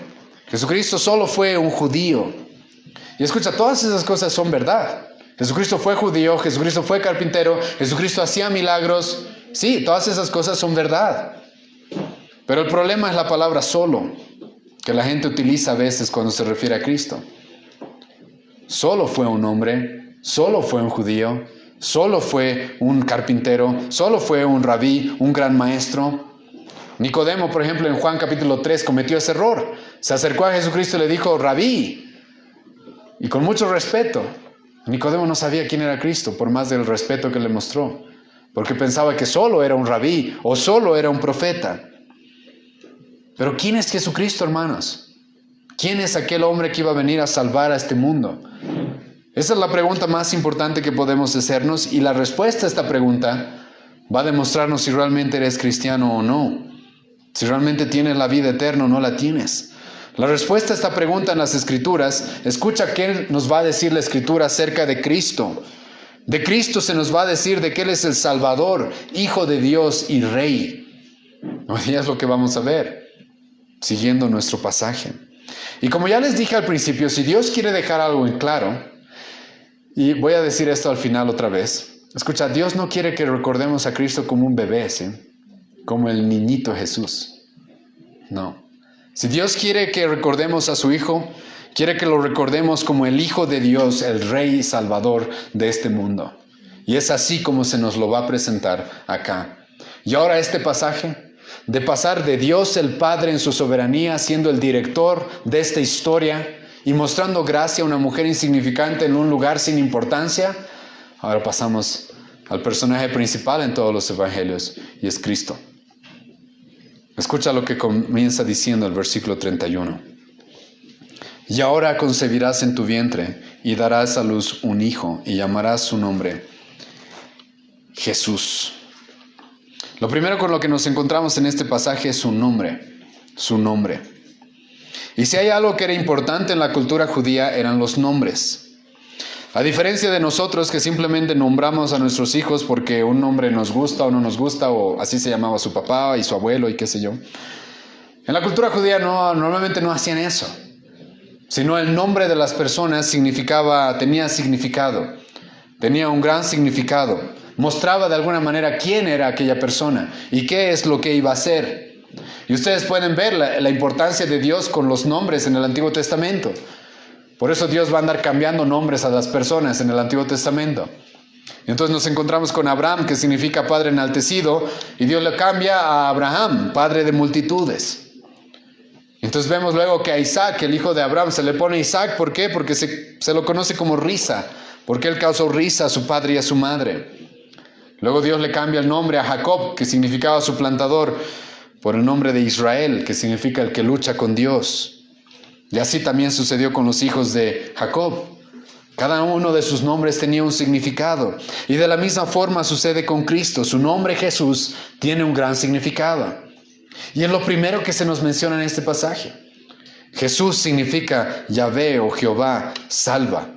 Jesucristo solo fue un judío. Y escucha, todas esas cosas son verdad. Jesucristo fue judío, Jesucristo fue carpintero, Jesucristo hacía milagros. Sí, todas esas cosas son verdad. Pero el problema es la palabra solo, que la gente utiliza a veces cuando se refiere a Cristo. Solo fue un hombre, solo fue un judío, solo fue un carpintero, solo fue un rabí, un gran maestro. Nicodemo, por ejemplo, en Juan capítulo 3 cometió ese error. Se acercó a Jesucristo y le dijo, rabí, y con mucho respeto. Nicodemo no sabía quién era Cristo, por más del respeto que le mostró, porque pensaba que solo era un rabí o solo era un profeta. Pero ¿quién es Jesucristo, hermanos? ¿Quién es aquel hombre que iba a venir a salvar a este mundo? Esa es la pregunta más importante que podemos hacernos, y la respuesta a esta pregunta va a demostrarnos si realmente eres cristiano o no. Si realmente tienes la vida eterna o no la tienes. La respuesta a esta pregunta en las Escrituras, escucha qué nos va a decir la Escritura acerca de Cristo. De Cristo se nos va a decir de que Él es el Salvador, Hijo de Dios y Rey. Hoy es lo que vamos a ver, siguiendo nuestro pasaje. Y como ya les dije al principio, si Dios quiere dejar algo en claro, y voy a decir esto al final otra vez, escucha, Dios no quiere que recordemos a Cristo como un bebé, ¿sí? Como el niñito Jesús. No. Si Dios quiere que recordemos a su Hijo, quiere que lo recordemos como el Hijo de Dios, el Rey y Salvador de este mundo. Y es así como se nos lo va a presentar acá. Y ahora este pasaje, de pasar de Dios el Padre en su soberanía, siendo el director de esta historia y mostrando gracia a una mujer insignificante en un lugar sin importancia, ahora pasamos al personaje principal en todos los evangelios, y es Cristo. Escucha lo que comienza diciendo el versículo 31. Y ahora concebirás en tu vientre y darás a luz un hijo y llamarás su nombre Jesús. Lo primero con lo que nos encontramos en este pasaje es su nombre, su nombre. Y si hay algo que era importante en la cultura judía, eran los nombres. A diferencia de nosotros que simplemente nombramos a nuestros hijos porque un nombre nos gusta o no nos gusta, o así se llamaba su papá y su abuelo y qué sé yo. En la cultura judía normalmente no hacían eso, sino el nombre de las personas tenía significado, tenía un gran significado, mostraba de alguna manera quién era aquella persona y qué es lo que iba a hacer. Y ustedes pueden ver la importancia de Dios con los nombres en el Antiguo Testamento. Por eso Dios va a andar cambiando nombres a las personas en el Antiguo Testamento. Y entonces nos encontramos con Abraham, que significa padre enaltecido, y Dios le cambia a Abraham, padre de multitudes. Entonces vemos luego que a Isaac, el hijo de Abraham, se le pone Isaac. ¿Por qué? Porque se lo conoce como risa, porque él causó risa a su padre y a su madre. Luego Dios le cambia el nombre a Jacob, que significaba suplantador, por el nombre de Israel, que significa el que lucha con Dios. Y así también sucedió con los hijos de Jacob. Cada uno de sus nombres tenía un significado. Y de la misma forma sucede con Cristo. Su nombre Jesús tiene un gran significado. Y es lo primero que se nos menciona en este pasaje. Jesús significa Yahvé o Jehová salva,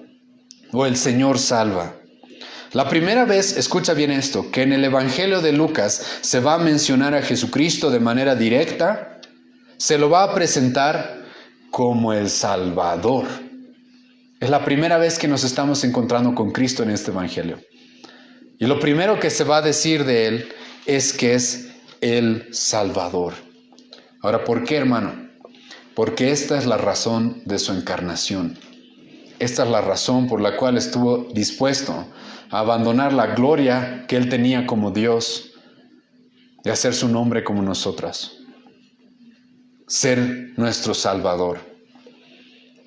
o el Señor salva. La primera vez, escucha bien esto, que en el Evangelio de Lucas se va a mencionar a Jesucristo de manera directa, se lo va a presentar como el Salvador. Es la primera vez que nos estamos encontrando con Cristo en este Evangelio. Y lo primero que se va a decir de Él es que es el Salvador. Ahora, ¿por qué, hermano? Porque esta es la razón de su encarnación. Esta es la razón por la cual estuvo dispuesto a abandonar la gloria que Él tenía como Dios y hacer su nombre como nosotras. Ser nuestro Salvador.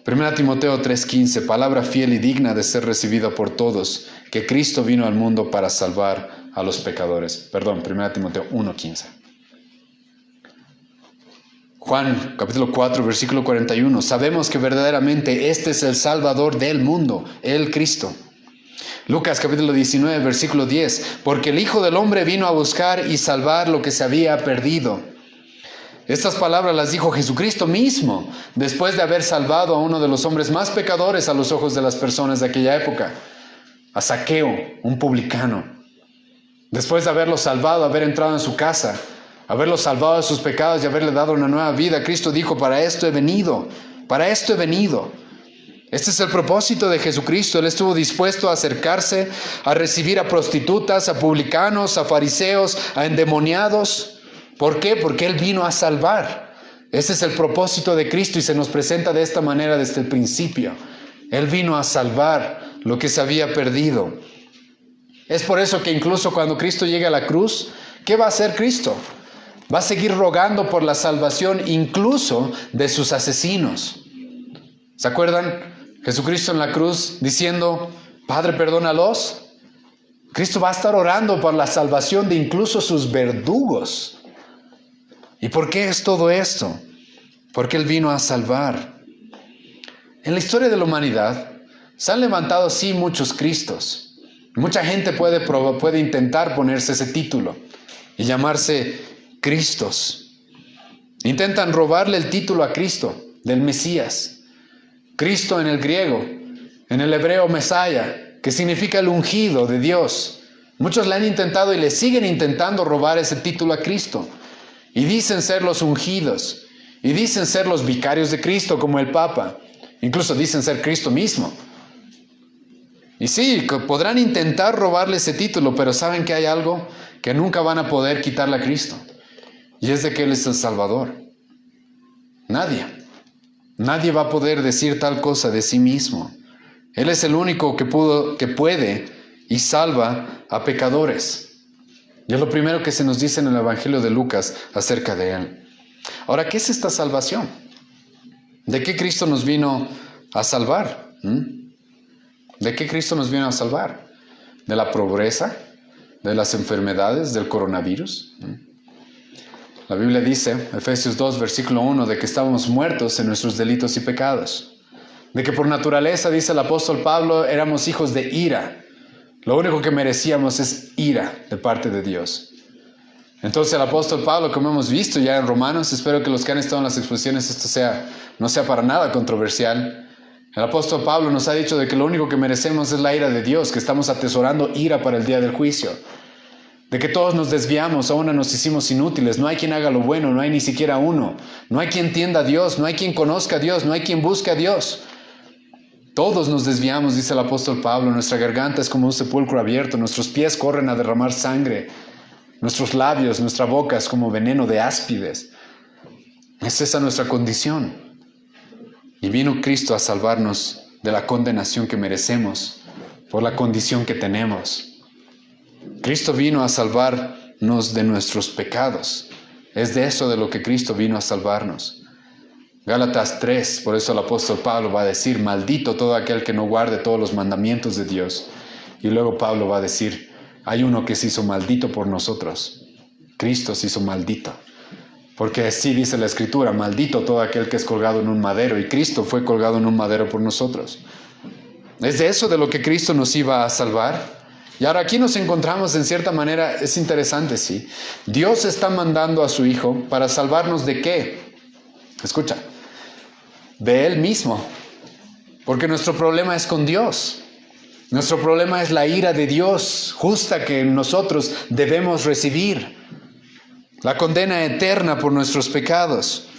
1 Timoteo 3:15, palabra fiel y digna de ser recibida por todos, que Cristo vino al mundo para salvar a los pecadores. Perdón, 1 Timoteo 1:15. Juan, capítulo 4, versículo 41. Sabemos que verdaderamente este es el Salvador del mundo, el Cristo. Lucas, capítulo 19, versículo 10. Porque el Hijo del Hombre vino a buscar y salvar lo que se había perdido. Estas palabras las dijo Jesucristo mismo, después de haber salvado a uno de los hombres más pecadores a los ojos de las personas de aquella época, a Zaqueo, un publicano. Después de haberlo salvado, haber entrado en su casa, haberlo salvado de sus pecados y haberle dado una nueva vida, Cristo dijo, para esto he venido, para esto he venido. Este es el propósito de Jesucristo. Él estuvo dispuesto a acercarse, a recibir a prostitutas, a publicanos, a fariseos, a endemoniados. ¿Por qué? Porque Él vino a salvar. Ese es el propósito de Cristo y se nos presenta de esta manera desde el principio. Él vino a salvar lo que se había perdido. Es por eso que incluso cuando Cristo llegue a la cruz, ¿qué va a hacer Cristo? Va a seguir rogando por la salvación incluso de sus asesinos. ¿Se acuerdan? Jesucristo en la cruz diciendo, Padre, perdónalos. Cristo va a estar orando por la salvación de incluso sus verdugos. ¿Y por qué es todo esto? Porque Él vino a salvar. En la historia de la humanidad se han levantado sí muchos Cristos. Mucha gente puede intentar ponerse ese título y llamarse Cristos. Intentan robarle el título a Cristo, del Mesías. Cristo en el griego, en el hebreo Mesaya, que significa el ungido de Dios. Muchos le han intentado y le siguen intentando robar ese título a Cristo. Y dicen ser los ungidos. Y dicen ser los vicarios de Cristo como el Papa. Incluso dicen ser Cristo mismo. Y sí, podrán intentar robarle ese título, pero saben que hay algo que nunca van a poder quitarle a Cristo. Y es de que Él es el Salvador. Nadie va a poder decir tal cosa de sí mismo. Él es el único que puede y salva a pecadores. Y es lo primero que se nos dice en el Evangelio de Lucas acerca de Él. Ahora, ¿qué es esta salvación? ¿De qué Cristo nos vino a salvar? ¿De qué Cristo nos vino a salvar? ¿De la pobreza? ¿De las enfermedades? ¿Del coronavirus? La Biblia dice, Efesios 2, versículo 1, de que estábamos muertos en nuestros delitos y pecados. De que por naturaleza, dice el apóstol Pablo, éramos hijos de ira. Lo único que merecíamos es ira de parte de Dios. Entonces el apóstol Pablo, como hemos visto ya en Romanos, espero que los que han estado en las exposiciones esto no sea para nada controversial. El apóstol Pablo nos ha dicho de que lo único que merecemos es la ira de Dios, que estamos atesorando ira para el día del juicio. De que todos nos desviamos, aún nos hicimos inútiles, no hay quien haga lo bueno, no hay ni siquiera uno. No hay quien entienda a Dios, no hay quien conozca a Dios, no hay quien busque a Dios. Todos nos desviamos, dice el apóstol Pablo, nuestra garganta es como un sepulcro abierto, nuestros pies corren a derramar sangre, nuestros labios, nuestra boca es como veneno de áspides. Es esa nuestra condición. Y vino Cristo a salvarnos de la condenación que merecemos por la condición que tenemos. Cristo vino a salvarnos de nuestros pecados. Es de eso de lo que Cristo vino a salvarnos. Gálatas 3, por eso el apóstol Pablo va a decir, maldito todo aquel que no guarde todos los mandamientos de Dios. Y luego Pablo va a decir, hay uno que se hizo maldito por nosotros. Cristo se hizo maldito. Porque así dice la Escritura, maldito todo aquel que es colgado en un madero. Y Cristo fue colgado en un madero por nosotros. Es de eso de lo que Cristo nos iba a salvar. Y ahora aquí nos encontramos en cierta manera, es interesante, sí. Dios está mandando a su Hijo para salvarnos ¿de qué? Escucha, de Él mismo. Porque nuestro problema es con Dios. Nuestro problema es la ira de Dios, justa que nosotros debemos recibir. La condena eterna por nuestros pecados.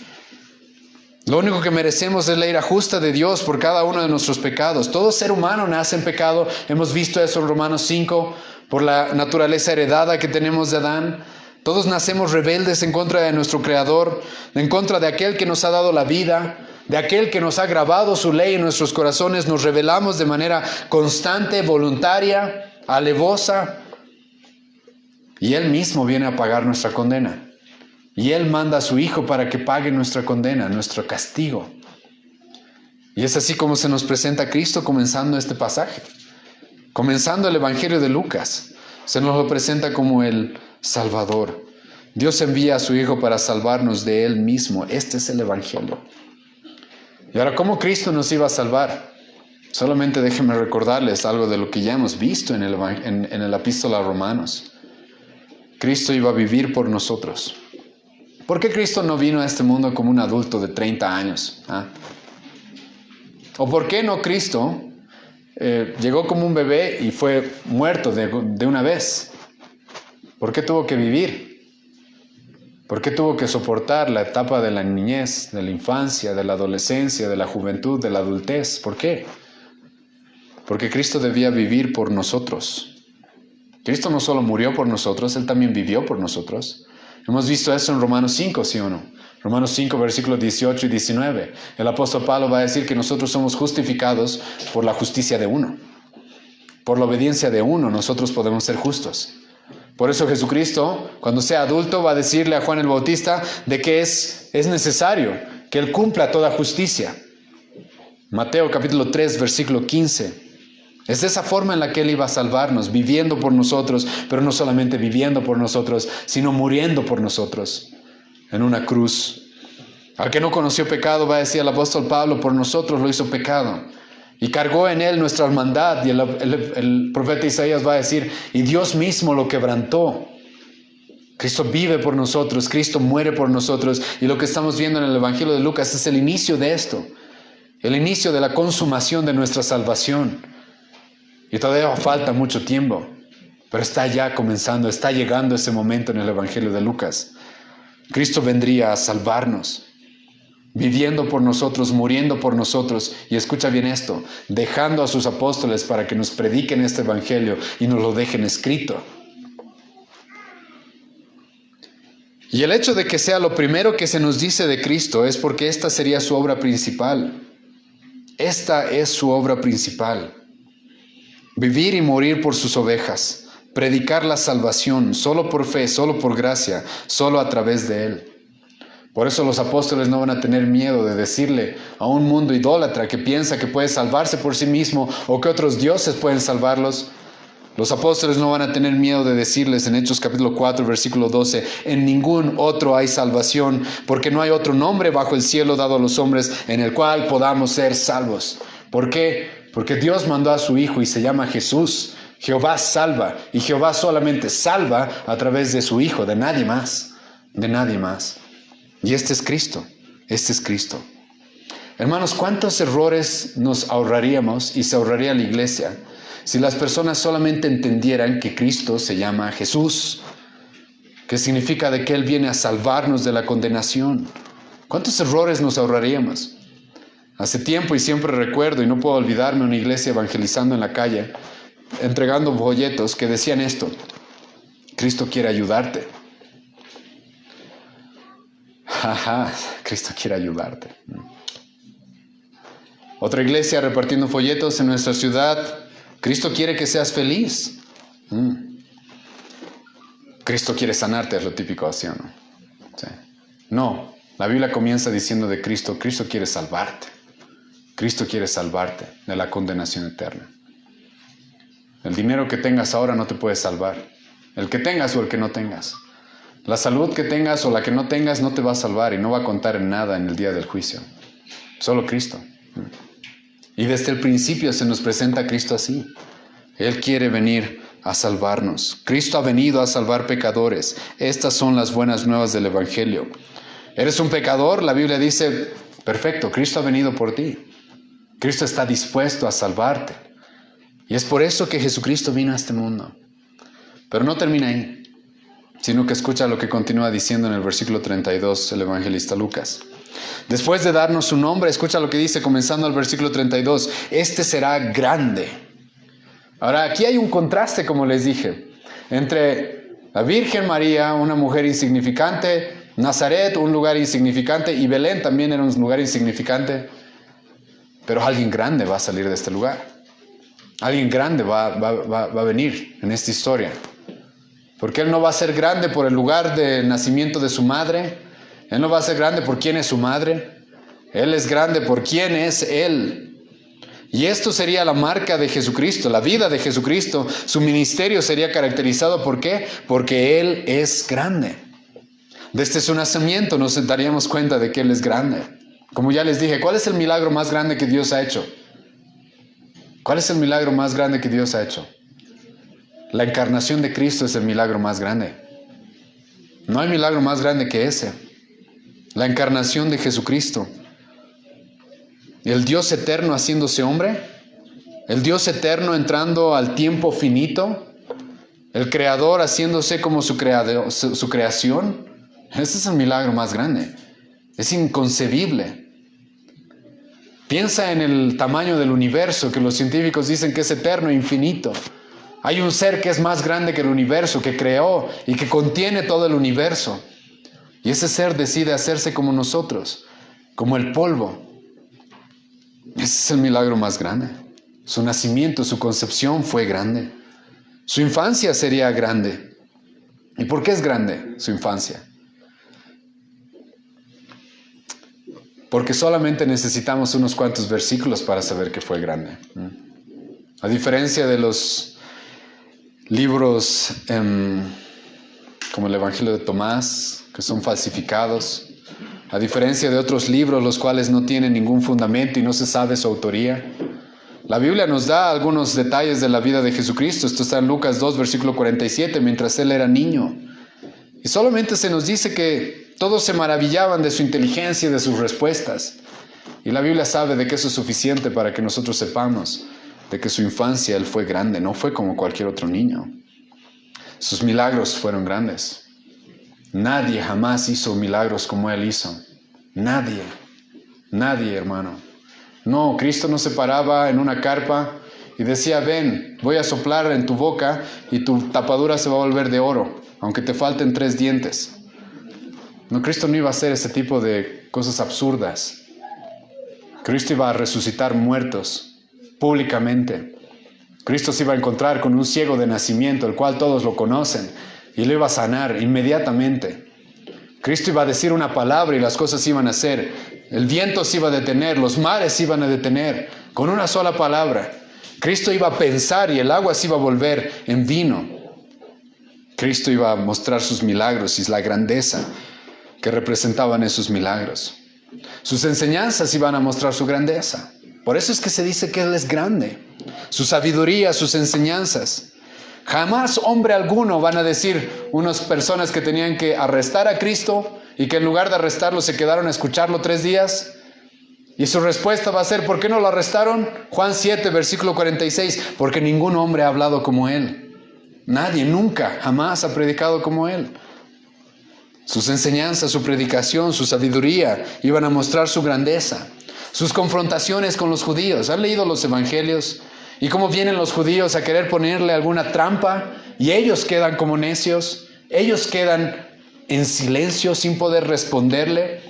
Lo único que merecemos es la ira justa de Dios por cada uno de nuestros pecados. Todo ser humano nace en pecado. Hemos visto eso en Romanos 5, por la naturaleza heredada que tenemos de Adán. Todos nacemos rebeldes en contra de nuestro Creador, en contra de aquel que nos ha dado la vida, de aquel que nos ha grabado su ley en nuestros corazones. Nos rebelamos de manera constante, voluntaria, alevosa. Y Él mismo viene a pagar nuestra condena. Y Él manda a su Hijo para que pague nuestra condena, nuestro castigo. Y es así como se nos presenta a Cristo comenzando este pasaje. Comenzando el Evangelio de Lucas. Se nos lo presenta como el Salvador. Dios envía a su Hijo para salvarnos de Él mismo. Este es el Evangelio. Y ahora, ¿cómo Cristo nos iba a salvar? Solamente déjenme recordarles algo de lo que ya hemos visto en la epístola a Romanos. Cristo iba a vivir por nosotros. ¿Por qué Cristo no vino a este mundo como un adulto de 30 años? ¿O por qué no Cristo llegó como un bebé y fue muerto de una vez? ¿Por qué tuvo que vivir? ¿Por qué tuvo que soportar la etapa de la niñez, de la infancia, de la adolescencia, de la juventud, de la adultez? ¿Por qué? Porque Cristo debía vivir por nosotros. Cristo no solo murió por nosotros, Él también vivió por nosotros. Hemos visto eso en Romanos 5, ¿sí o no? Romanos 5, versículos 18 y 19. El apóstol Pablo va a decir que nosotros somos justificados por la justicia de uno. Por la obediencia de uno, nosotros podemos ser justos. Por eso Jesucristo, cuando sea adulto, va a decirle a Juan el Bautista de que es necesario que Él cumpla toda justicia. Mateo capítulo 3, versículo 15. Es de esa forma en la que Él iba a salvarnos, viviendo por nosotros, pero no solamente viviendo por nosotros, sino muriendo por nosotros en una cruz. Al que no conoció pecado, va a decir el apóstol Pablo, por nosotros lo hizo pecado. Y cargó en Él nuestra hermandad. Y el profeta Isaías va a decir, y Dios mismo lo quebrantó. Cristo vive por nosotros, Cristo muere por nosotros. Y lo que estamos viendo en el Evangelio de Lucas es el inicio de esto. El inicio de la consumación de nuestra salvación. Y todavía falta mucho tiempo, pero está ya comenzando, está llegando ese momento en el Evangelio de Lucas. Cristo vendría a salvarnos, viviendo por nosotros, muriendo por nosotros, y escucha bien esto, dejando a sus apóstoles para que nos prediquen este Evangelio y nos lo dejen escrito. Y el hecho de que sea lo primero que se nos dice de Cristo es porque esta sería su obra principal. Esta es su obra principal. Vivir y morir por sus ovejas, predicar la salvación, solo por fe, solo por gracia, solo a través de Él. Por eso los apóstoles no van a tener miedo de decirle a un mundo idólatra que piensa que puede salvarse por sí mismo o que otros dioses pueden salvarlos. Los apóstoles no van a tener miedo de decirles en Hechos capítulo 4, versículo 12, en ningún otro hay salvación, porque no hay otro nombre bajo el cielo dado a los hombres en el cual podamos ser salvos. ¿Por qué? Porque Dios mandó a su Hijo y se llama Jesús. Jehová salva, y Jehová solamente salva a través de su Hijo, de nadie más, de nadie más. Y este es Cristo, este es Cristo. Hermanos, ¿cuántos errores nos ahorraríamos y se ahorraría la iglesia si las personas solamente entendieran que Cristo se llama Jesús? Que significa de que Él viene a salvarnos de la condenación. ¿Cuántos errores nos ahorraríamos? Hace tiempo, y siempre recuerdo, y no puedo olvidarme, una iglesia evangelizando en la calle, entregando folletos que decían esto: Cristo quiere ayudarte. Jaja, Cristo quiere ayudarte. Otra iglesia repartiendo folletos en nuestra ciudad: Cristo quiere que seas feliz. Cristo quiere sanarte, es lo típico, ¿sí o no? Sí. No, la Biblia comienza diciendo de Cristo: Cristo quiere salvarte. Cristo quiere salvarte de la condenación eterna. El dinero que tengas ahora no te puede salvar. El que tengas o el que no tengas. La salud que tengas o la que no tengas no te va a salvar y no va a contar en nada en el día del juicio. Solo Cristo. Y desde el principio se nos presenta a Cristo así. Él quiere venir a salvarnos. Cristo ha venido a salvar pecadores. Estas son las buenas nuevas del Evangelio. ¿Eres un pecador? La Biblia dice, perfecto, Cristo ha venido por ti. Cristo está dispuesto a salvarte. Y es por eso que Jesucristo vino a este mundo. Pero no termina ahí, sino que escucha lo que continúa diciendo en el versículo 32 el evangelista Lucas. Después de darnos su nombre, escucha lo que dice comenzando el versículo 32. Este será grande. Ahora, aquí hay un contraste, como les dije, entre la Virgen María, una mujer insignificante, Nazaret, un lugar insignificante, y Belén también era un lugar insignificante. Pero alguien grande va a salir de este lugar. Alguien grande va a venir en esta historia. Porque Él no va a ser grande por el lugar de nacimiento de su madre. Él no va a ser grande por quién es su madre. Él es grande por quién es Él. Y esto sería la marca de Jesucristo, la vida de Jesucristo. Su ministerio sería caracterizado ¿por qué? Porque Él es grande. Desde su nacimiento nos daríamos cuenta de que Él es grande. Como ya les dije, ¿cuál es el milagro más grande que Dios ha hecho? ¿Cuál es el milagro más grande que Dios ha hecho? La encarnación de Cristo es el milagro más grande. No hay milagro más grande que ese. La encarnación de Jesucristo. El Dios eterno haciéndose hombre. El Dios eterno entrando al tiempo finito. El Creador haciéndose como su creación. Ese es el milagro más grande. Es inconcebible. Piensa en el tamaño del universo, que los científicos dicen que es eterno e infinito. Hay un ser que es más grande que el universo, que creó y que contiene todo el universo. Y ese ser decide hacerse como nosotros, como el polvo. Ese es el milagro más grande. Su nacimiento, su concepción fue grande. Su infancia sería grande. ¿Y por qué es grande su infancia? Porque solamente necesitamos unos cuantos versículos para saber que fue grande. A diferencia de los libros como el Evangelio de Tomás, que son falsificados, a diferencia de otros libros los cuales no tienen ningún fundamento y no se sabe su autoría, la Biblia nos da algunos detalles de la vida de Jesucristo. Esto está en Lucas 2, versículo 47, mientras Él era niño. Y solamente se nos dice que todos se maravillaban de su inteligencia y de sus respuestas. Y la Biblia sabe de que eso es suficiente para que nosotros sepamos de que su infancia Él fue grande, no fue como cualquier otro niño. Sus milagros fueron grandes. Nadie jamás hizo milagros como Él hizo. Nadie. Nadie, hermano. No, Cristo no se paraba en una carpa y decía, ven, voy a soplar en tu boca y tu tapadura se va a volver de oro, aunque te falten 3 dientes. No, Cristo no iba a hacer ese tipo de cosas absurdas. Cristo iba a resucitar muertos públicamente. Cristo se iba a encontrar con un ciego de nacimiento, el cual todos lo conocen, y lo iba a sanar inmediatamente. Cristo iba a decir una palabra y las cosas iban a ser. El viento se iba a detener, los mares se iban a detener, con una sola palabra. Cristo iba a pensar y el agua se iba a volver en vino. Cristo iba a mostrar sus milagros y la grandeza que representaban esos milagros. Sus enseñanzas iban a mostrar su grandeza. Por eso es que se dice que Él es grande. Su sabiduría, sus enseñanzas. Jamás hombre alguno, van a decir unas personas que tenían que arrestar a Cristo y que en lugar de arrestarlo se quedaron a escucharlo 3 días. Y su respuesta va a ser, ¿por qué no lo arrestaron? Juan 7, versículo 46, porque ningún hombre ha hablado como Él. Nadie, nunca, jamás ha predicado como Él. Sus enseñanzas, su predicación, su sabiduría iban a mostrar su grandeza. Sus confrontaciones con los judíos. ¿Han leído los evangelios? Y cómo vienen los judíos a querer ponerle alguna trampa y ellos quedan como necios. Ellos quedan en silencio sin poder responderle.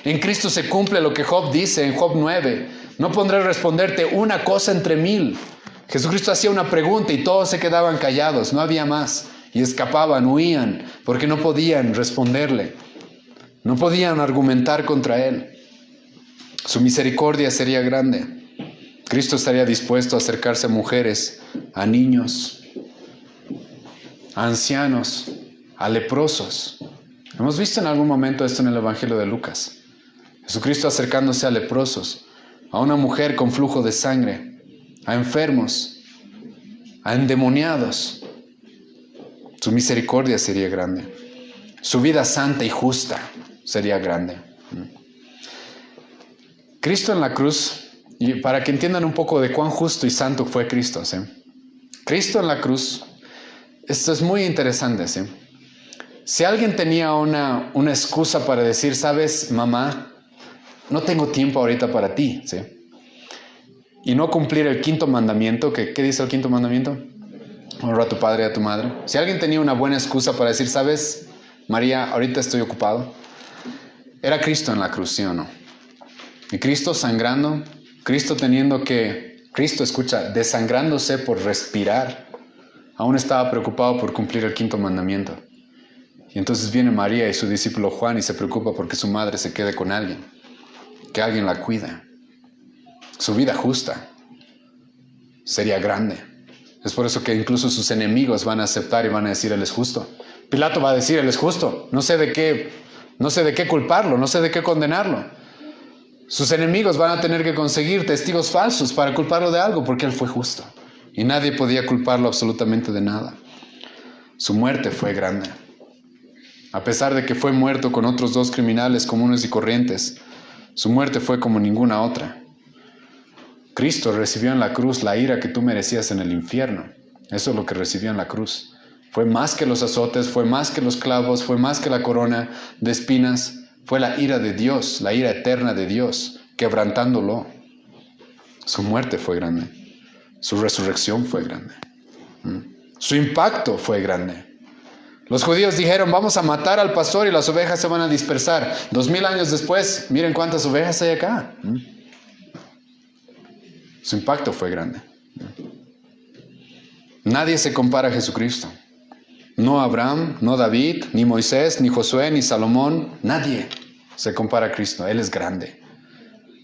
En Cristo se cumple lo que Job dice en Job 9. No podré responderte una cosa entre 1000. Jesucristo hacía una pregunta y todos se quedaban callados. No había más. Y escapaban, huían, porque no podían responderle. No podían argumentar contra Él. Su misericordia sería grande. Cristo estaría dispuesto a acercarse a mujeres, a niños, a ancianos, a leprosos. Hemos visto en algún momento esto en el Evangelio de Lucas. Jesucristo acercándose a leprosos, a una mujer con flujo de sangre, a enfermos, a endemoniados. Su misericordia sería grande. Su vida santa y justa sería grande. Cristo en la cruz, y para que entiendan un poco de cuán justo y santo fue Cristo, ¿sí? Cristo en la cruz, esto es muy interesante, ¿sí? Si alguien tenía una excusa para decir, sabes, mamá, no tengo tiempo ahorita para ti, ¿sí? Y no cumplir el 5.º mandamiento, ¿qué dice el 5.º mandamiento? Honra a tu padre y a tu madre. Si alguien tenía una buena excusa para decir, sabes, María, ahorita estoy ocupado, era Cristo en la cruz, ¿sí o no? Y Cristo sangrando, Cristo escucha, desangrándose por respirar, aún estaba preocupado por cumplir el 5.º mandamiento. Y entonces viene María y su discípulo Juan y se preocupa porque su madre se quede con alguien, que alguien la cuida. Su vida justa. sería grande. Es por eso que incluso sus enemigos van a aceptar y van a decir, Él es justo. Pilato va a decir, Él es justo. No sé de qué culparlo, no sé de qué condenarlo. Sus enemigos van a tener que conseguir testigos falsos para culparlo de algo, porque Él fue justo. Y nadie podía culparlo absolutamente de nada. Su muerte fue grande. A pesar de que fue muerto con otros 2 criminales comunes y corrientes, su muerte fue como ninguna otra. Cristo recibió en la cruz la ira que tú merecías en el infierno. Eso es lo que recibió en la cruz. Fue más que los azotes, fue más que los clavos, fue más que la corona de espinas. Fue la ira de Dios, la ira eterna de Dios, quebrantándolo. Su muerte fue grande. Su resurrección fue grande. Su impacto fue grande. Los judíos dijeron, vamos a matar al pastor y las ovejas se van a dispersar. 2000 años después, miren cuántas ovejas hay acá. Su impacto fue grande. Nadie se compara a Jesucristo. No Abraham, no David, ni Moisés, ni Josué, ni Salomón. Nadie se compara a Cristo. Él es grande.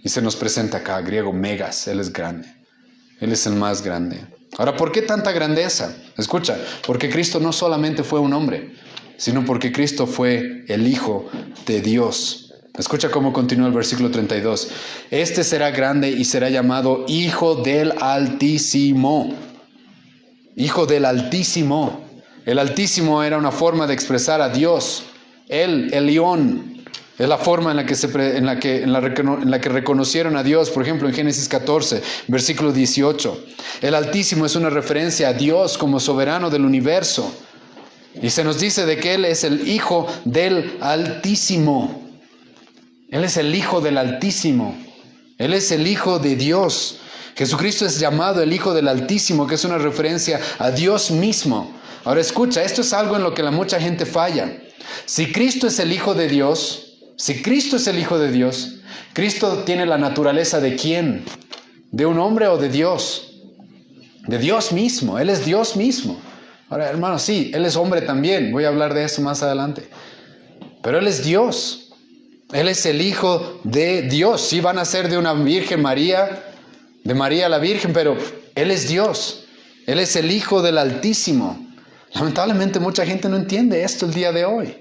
Y se nos presenta acá, griego, megas. Él es grande. Él es el más grande. Ahora, ¿por qué tanta grandeza? Escucha, porque Cristo no solamente fue un hombre, sino porque Cristo fue el Hijo de Dios. Escucha cómo continúa el versículo 32. Este será grande y será llamado Hijo del Altísimo. Hijo del Altísimo. El Altísimo era una forma de expresar a Dios. El Elión. Es la forma en la que reconocieron a Dios, por ejemplo, en Génesis 14, versículo 18. El Altísimo es una referencia a Dios como soberano del universo. Y se nos dice de que Él es el Hijo del Altísimo. Él es el Hijo del Altísimo. Él es el Hijo de Dios. Jesucristo es llamado el Hijo del Altísimo, que es una referencia a Dios mismo. Ahora escucha, esto es algo en lo que mucha gente falla. Si Cristo es el Hijo de Dios, Cristo tiene la naturaleza ¿de quién? ¿De un hombre o de Dios? De Dios mismo. Él es Dios mismo. Ahora, hermanos, sí, Él es hombre también. Voy a hablar de eso más adelante. Pero Él es Dios. Él es el Hijo de Dios. Sí, van a ser de una Virgen María, de María la Virgen, pero Él es Dios. Él es el Hijo del Altísimo. Lamentablemente mucha gente no entiende esto el día de hoy.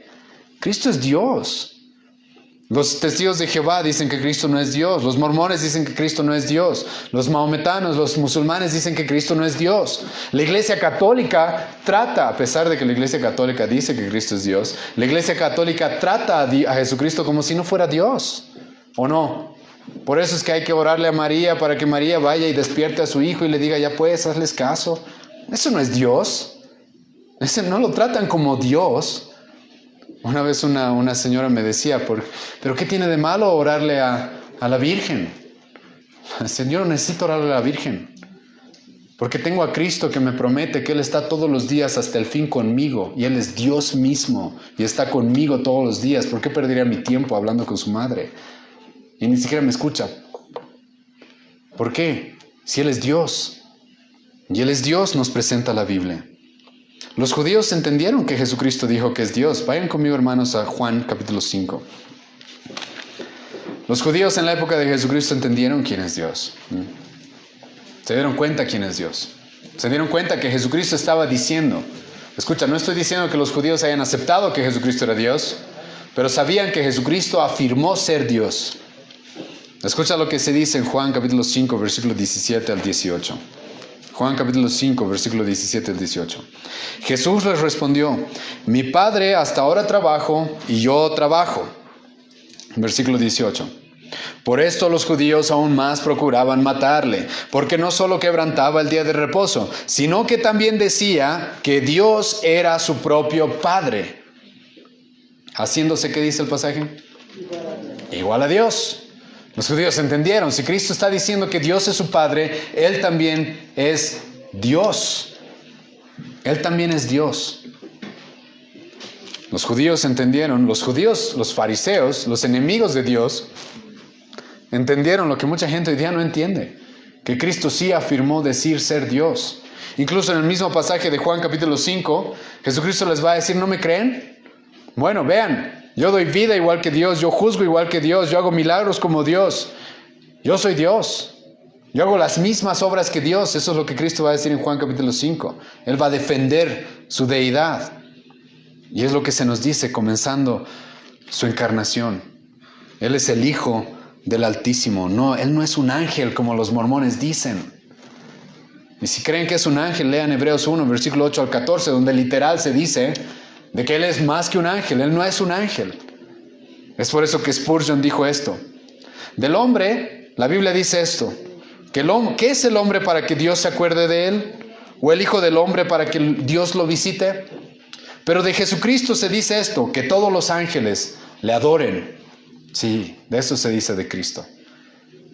Cristo es Dios. Los testigos de Jehová dicen que Cristo no es Dios. Los mormones dicen que Cristo no es Dios. Los mahometanos, los musulmanes dicen que Cristo no es Dios. La Iglesia Católica trata, a pesar de que la Iglesia Católica dice que Cristo es Dios, la Iglesia Católica trata a Jesucristo como si no fuera Dios. ¿O no? Por eso es que hay que orarle a María para que María vaya y despierte a su hijo y le diga, ya pues, hazles caso. Eso no es Dios. No lo tratan como Dios. Una vez una señora me decía, ¿pero qué tiene de malo orarle a la Virgen? Señor, necesito orarle a la Virgen. Porque tengo a Cristo que me promete que Él está todos los días hasta el fin conmigo. Y Él es Dios mismo y está conmigo todos los días. ¿Por qué perdería mi tiempo hablando con su madre? Y ni siquiera me escucha. ¿Por qué? Si Él es Dios. Y Él es Dios, nos presenta la Biblia. Los judíos entendieron que Jesucristo dijo que es Dios. Vayan conmigo, hermanos, a Juan capítulo 5. Los judíos en la época de Jesucristo entendieron quién es Dios. Se dieron cuenta quién es Dios. Se dieron cuenta que Jesucristo estaba diciendo. Escucha, no estoy diciendo que los judíos hayan aceptado que Jesucristo era Dios, pero sabían que Jesucristo afirmó ser Dios. Escucha lo que se dice en Juan capítulo 5, versículo 17 al 18. Juan capítulo 5, versículo 17 al 18. Jesús les respondió, mi Padre hasta ahora trabajo y yo trabajo. Versículo 18. Por esto los judíos aún más procuraban matarle, porque no solo quebrantaba el día de reposo, sino que también decía que Dios era su propio Padre. Haciéndose, ¿qué dice el pasaje? Igual a Dios. Los judíos entendieron, si Cristo está diciendo que Dios es su Padre, Él también es Dios. Él también es Dios. Los judíos entendieron, los judíos, los fariseos, los enemigos de Dios, entendieron lo que mucha gente hoy día no entiende, que Cristo sí afirmó decir ser Dios. Incluso en el mismo pasaje de Juan capítulo 5, Jesucristo les va a decir, ¿no me creen? Bueno, vean. Yo doy vida igual que Dios, yo juzgo igual que Dios, yo hago milagros como Dios. Yo soy Dios. Yo hago las mismas obras que Dios. Eso es lo que Cristo va a decir en Juan capítulo 5. Él va a defender su deidad. Y es lo que se nos dice comenzando su encarnación. Él es el Hijo del Altísimo. No, Él no es un ángel como los mormones dicen. Y si creen que es un ángel, lean Hebreos 1, versículo 8 al 14, donde literal se dice de que Él es más que un ángel. Él no es un ángel. Es por eso que Spurgeon dijo esto. Del hombre, la Biblia dice esto. ¿Qué es el hombre para que Dios se acuerde de él? ¿O el Hijo del Hombre para que Dios lo visite? Pero de Jesucristo se dice esto, que todos los ángeles le adoren. Sí, de eso se dice de Cristo.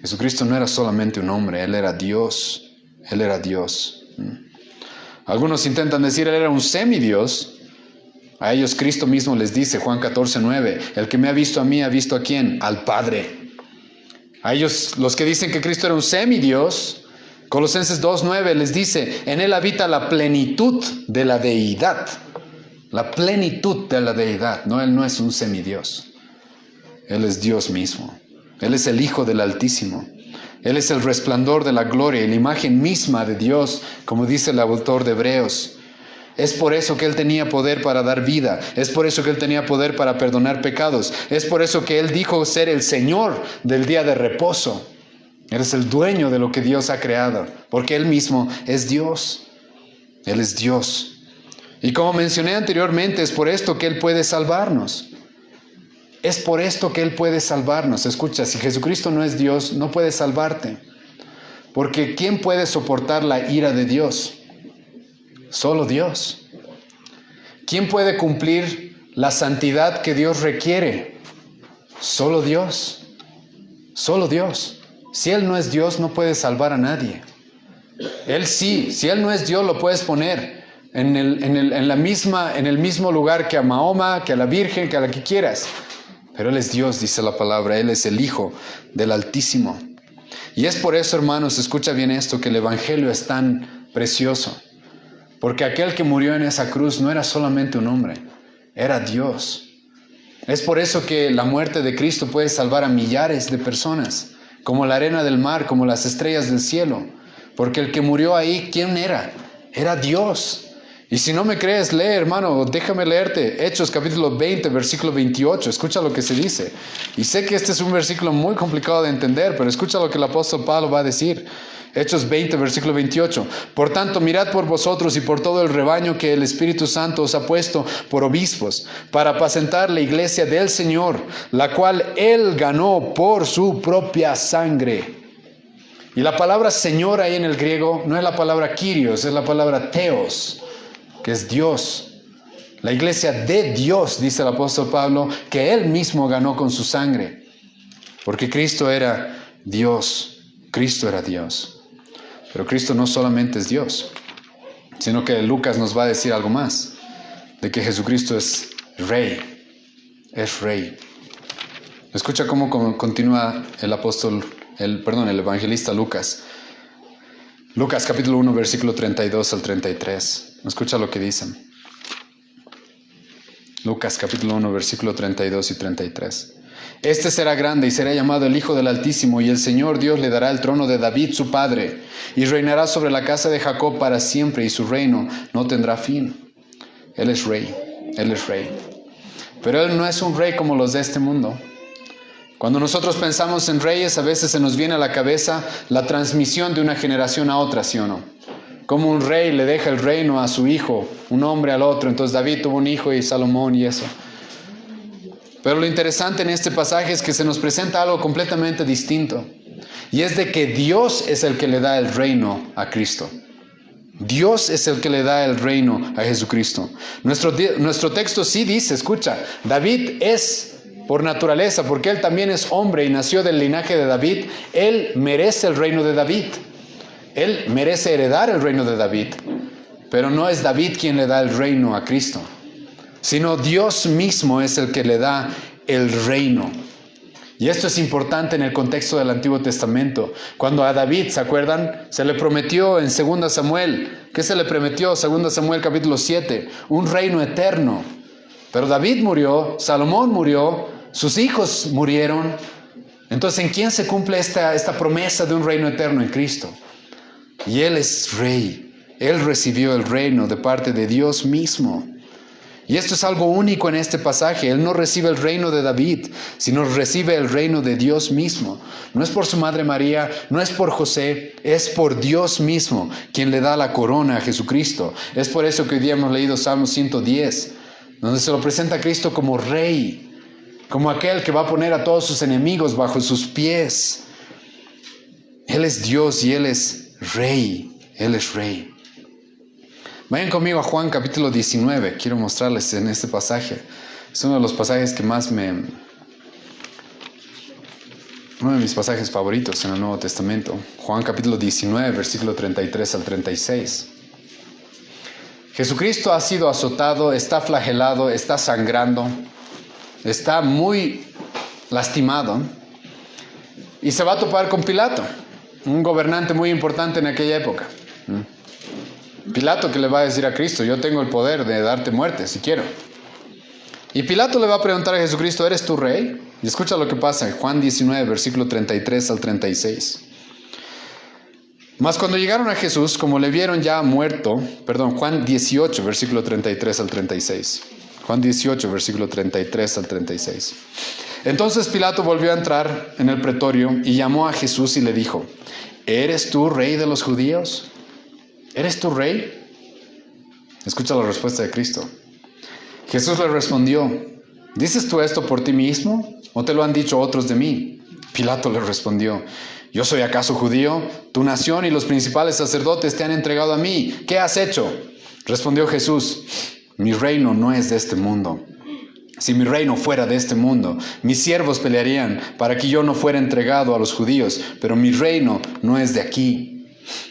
Jesucristo no era solamente un hombre, Él era Dios. Él era Dios. Algunos intentan decir Él era un semidios. A ellos Cristo mismo les dice, Juan 14:9, el que me ha visto a mí, ha visto a ¿quién? Al Padre. A ellos, los que dicen que Cristo era un semidios, Colosenses 2:9 les dice, en Él habita la plenitud de la deidad. La plenitud de la deidad. No, Él no es un semidios. Él es Dios mismo. Él es el Hijo del Altísimo. Él es el resplandor de la gloria y la imagen misma de Dios, como dice el autor de Hebreos. Es por eso que Él tenía poder para dar vida. Es por eso que Él tenía poder para perdonar pecados. Es por eso que Él dijo ser el Señor del día de reposo. Él es el dueño de lo que Dios ha creado, porque Él mismo es Dios. Él es Dios. Y como mencioné anteriormente, es por esto que Él puede salvarnos. Es por esto que Él puede salvarnos. Escucha, si Jesucristo no es Dios, no puede salvarte. Porque ¿quién puede soportar la ira de Dios? Solo Dios. ¿Quién puede cumplir la santidad que Dios requiere? Solo Dios. Solo Dios. Si Él no es Dios, no puede salvar a nadie. Él sí. Si Él no es Dios, lo puedes poner en el mismo lugar que a Mahoma, que a la Virgen, que a la que quieras. Pero Él es Dios, dice la palabra. Él es el Hijo del Altísimo. Y es por eso, hermanos, escucha bien esto, que el Evangelio es tan precioso. Porque aquel que murió en esa cruz no era solamente un hombre, era Dios. Es por eso que la muerte de Cristo puede salvar a millares de personas, como la arena del mar, como las estrellas del cielo. Porque el que murió ahí, ¿quién era? Era Dios. Y si no me crees, lee, hermano, déjame leerte Hechos capítulo 20, versículo 28. Escucha lo que se dice. Y sé que este es un versículo muy complicado de entender, pero escucha lo que el apóstol Pablo va a decir. Hechos 20, versículo 28. Por tanto, mirad por vosotros y por todo el rebaño que el Espíritu Santo os ha puesto por obispos, para apacentar la iglesia del Señor, la cual Él ganó por su propia sangre. Y la palabra Señor ahí en el griego no es la palabra Kyrios, es la palabra Theos, que es Dios. La iglesia de Dios, dice el apóstol Pablo, que Él mismo ganó con su sangre. Porque Cristo era Dios. Cristo era Dios. Pero Cristo no solamente es Dios, sino que Lucas nos va a decir algo más, de que Jesucristo es Rey. Es Rey. Escucha cómo continúa el evangelista Lucas. Lucas capítulo 1, versículo 32 al 33. Escucha lo que dicen. Lucas capítulo 1, versículo 32 y 33. Este será grande y será llamado el Hijo del Altísimo, y el Señor Dios le dará el trono de David su padre, y reinará sobre la casa de Jacob para siempre, y su reino no tendrá fin. Él es Rey, Él es Rey. Pero Él no es un rey como los de este mundo. Cuando nosotros pensamos en reyes, a veces se nos viene a la cabeza la transmisión de una generación a otra, ¿sí o no? Como un rey le deja el reino a su hijo, un hombre al otro. Entonces David tuvo un hijo y Salomón y eso. Pero lo interesante en este pasaje es que se nos presenta algo completamente distinto. Y es de que Dios es el que le da el reino a Cristo. Dios es el que le da el reino a Jesucristo. Nuestro texto sí dice, escucha, David es por naturaleza, porque él también es hombre y nació del linaje de David. Él merece el reino de David. Él merece heredar el reino de David. Pero no es David quien le da el reino a Cristo, sino Dios mismo es el que le da el reino. Y esto es importante en el contexto del Antiguo Testamento. Cuando a David, ¿se acuerdan? Se le prometió en 2 Samuel. ¿Qué se le prometió? 2 Samuel capítulo 7. Un reino eterno. Pero David murió, Salomón murió, sus hijos murieron. Entonces, ¿en quién se cumple esta promesa de un reino eterno? En Cristo. Y Él es rey. Él recibió el reino de parte de Dios mismo. Y esto es algo único en este pasaje. Él no recibe el reino de David, sino recibe el reino de Dios mismo. No es por su madre María, no es por José, es por Dios mismo quien le da la corona a Jesucristo. Es por eso que hoy día hemos leído Salmo 110, donde se lo presenta a Cristo como rey, como aquel que va a poner a todos sus enemigos bajo sus pies. Él es Dios y Él es rey. Él es rey. Vayan conmigo a Juan capítulo 19. Quiero mostrarles en este pasaje. Es uno de los pasajes que más uno de mis pasajes favoritos en el Nuevo Testamento. Juan capítulo 19, versículo 33 al 36. Jesucristo ha sido azotado, está flagelado, está sangrando, está muy lastimado y se va a topar con Pilato, un gobernante muy importante en aquella época. Pilato que le va a decir a Cristo: yo tengo el poder de darte muerte si quiero. Y Pilato le va a preguntar a Jesucristo: ¿eres tú rey? Y escucha lo que pasa en Juan 19, versículo 33 al 36. Mas cuando llegaron a Jesús, como le vieron ya muerto, Juan 18, versículo 33 al 36. Juan 18, versículo 33 al 36. Entonces Pilato volvió a entrar en el pretorio y llamó a Jesús y le dijo: ¿eres tú rey de los judíos? ¿Eres tú rey? Escucha la respuesta de Cristo. Jesús le respondió: ¿dices tú esto por ti mismo o te lo han dicho otros de mí? Pilato le respondió: ¿yo soy acaso judío? Tu nación y los principales sacerdotes te han entregado a mí. ¿Qué has hecho? Respondió Jesús: mi reino no es de este mundo. Si mi reino fuera de este mundo, mis siervos pelearían para que yo no fuera entregado a los judíos, pero mi reino no es de aquí.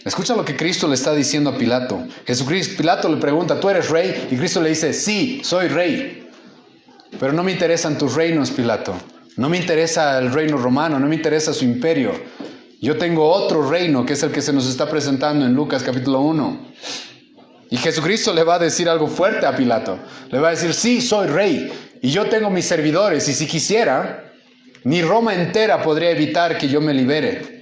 Escucha lo que Cristo le está diciendo a Pilato. Pilato le pregunta: ¿tú eres rey? Y Cristo le dice: sí, soy rey. Pero no me interesan tus reinos, Pilato. No me interesa el reino romano, no me interesa su imperio. Yo tengo otro reino, que es el que se nos está presentando en Lucas capítulo 1. Y Jesucristo le va a decir algo fuerte a Pilato. Le va a decir: sí, soy rey. Y yo tengo mis servidores. Y si quisiera, ni Roma entera podría evitar que yo me libere.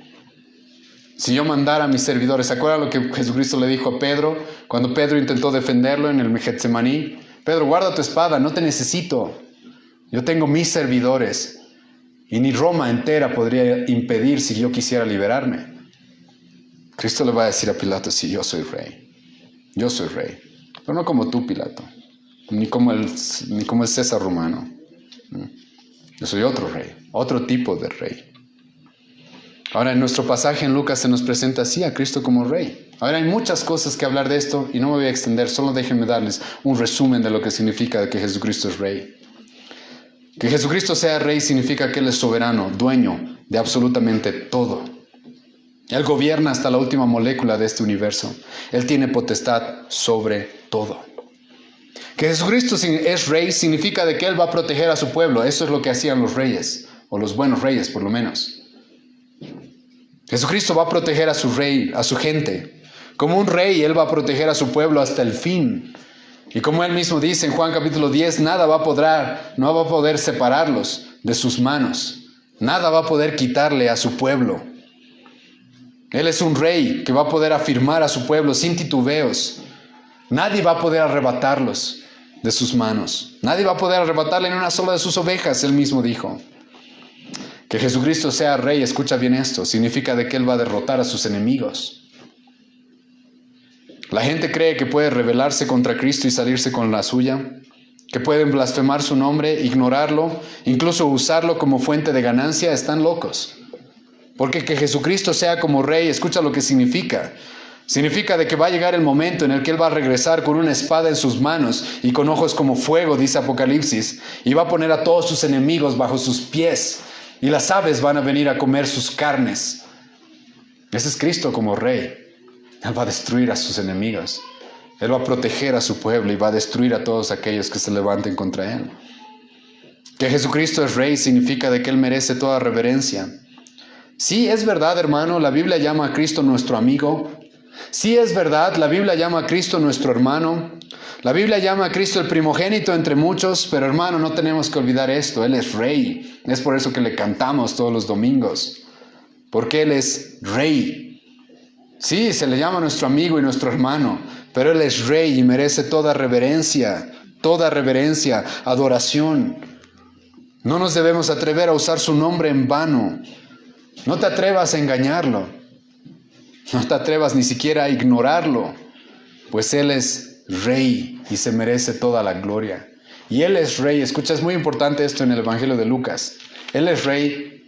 Si yo mandara a mis servidores. ¿Se acuerdan lo que Jesucristo le dijo a Pedro cuando Pedro intentó defenderlo en el Getsemaní? Pedro, guarda tu espada, no te necesito. Yo tengo mis servidores. Y ni Roma entera podría impedir si yo quisiera liberarme. Cristo le va a decir a Pilato: sí, yo soy rey. Yo soy rey. Pero no como tú, Pilato. Ni como el César romano. Yo soy otro rey. Otro tipo de rey. Ahora, en nuestro pasaje en Lucas se nos presenta así a Cristo como rey. Ahora, hay muchas cosas que hablar de esto y no me voy a extender. Solo déjenme darles un resumen de lo que significa que Jesucristo es rey. Que Jesucristo sea rey significa que Él es soberano, dueño de absolutamente todo. Él gobierna hasta la última molécula de este universo. Él tiene potestad sobre todo. Que Jesucristo es rey significa de que Él va a proteger a su pueblo. Eso es lo que hacían los reyes, o los buenos reyes por lo menos. Jesucristo va a proteger a su rey, a su gente. Como un rey, Él va a proteger a su pueblo hasta el fin. Y como Él mismo dice en Juan capítulo 10, no va a poder separarlos de sus manos. Nada va a poder quitarle a su pueblo. Él es un rey que va a poder afirmar a su pueblo sin titubeos. Nadie va a poder arrebatarlos de sus manos. Nadie va a poder arrebatarle ni una sola de sus ovejas, Él mismo dijo. Que Jesucristo sea rey, escucha bien esto, significa de que Él va a derrotar a sus enemigos. La gente cree que puede rebelarse contra Cristo y salirse con la suya, que pueden blasfemar su nombre, ignorarlo, incluso usarlo como fuente de ganancia. Están locos. Porque que Jesucristo sea como rey, escucha lo que significa. Significa de que va a llegar el momento en el que Él va a regresar con una espada en sus manos y con ojos como fuego, dice Apocalipsis, y va a poner a todos sus enemigos bajo sus pies, y las aves van a venir a comer sus carnes. Ese es Cristo como rey. Él va a destruir a sus enemigos. Él va a proteger a su pueblo y va a destruir a todos aquellos que se levanten contra Él. Que Jesucristo es rey significa de que Él merece toda reverencia. Sí, es verdad, hermano, la Biblia llama a Cristo nuestro amigo. Sí, es verdad, la Biblia llama a Cristo nuestro hermano. La Biblia llama a Cristo el primogénito entre muchos, pero hermano, no tenemos que olvidar esto. Él es rey. Es por eso que le cantamos todos los domingos. Porque Él es rey. Sí, se le llama nuestro amigo y nuestro hermano, pero Él es rey y merece toda reverencia, adoración. No nos debemos atrever a usar su nombre en vano. No te atrevas a engañarlo. No te atrevas ni siquiera a ignorarlo, pues Él es rey y se merece toda la gloria. Y Él es rey. Escucha, es muy importante esto en el Evangelio de Lucas. Él es rey,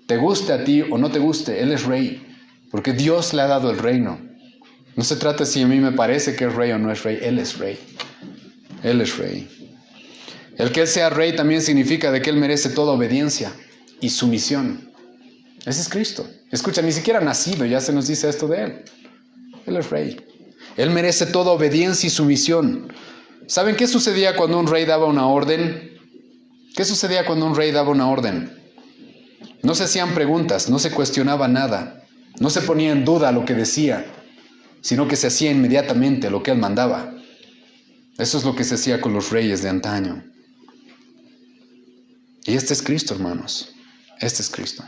te guste a ti o no te guste, Él es rey, porque Dios le ha dado el reino. No se trata si a mí me parece que es rey o no es rey, Él es rey. Él es rey. El que Él sea rey también significa de que Él merece toda obediencia y sumisión. Ese es Cristo. Escucha, ni siquiera ha nacido, ya se nos dice esto de Él. Él es rey. Él merece toda obediencia y sumisión. ¿Saben qué sucedía cuando un rey daba una orden? ¿Qué sucedía cuando un rey daba una orden? No se hacían preguntas, no se cuestionaba nada, no se ponía en duda lo que decía, sino que se hacía inmediatamente lo que Él mandaba. Eso es lo que se hacía con los reyes de antaño. Y este es Cristo, hermanos. Este es Cristo.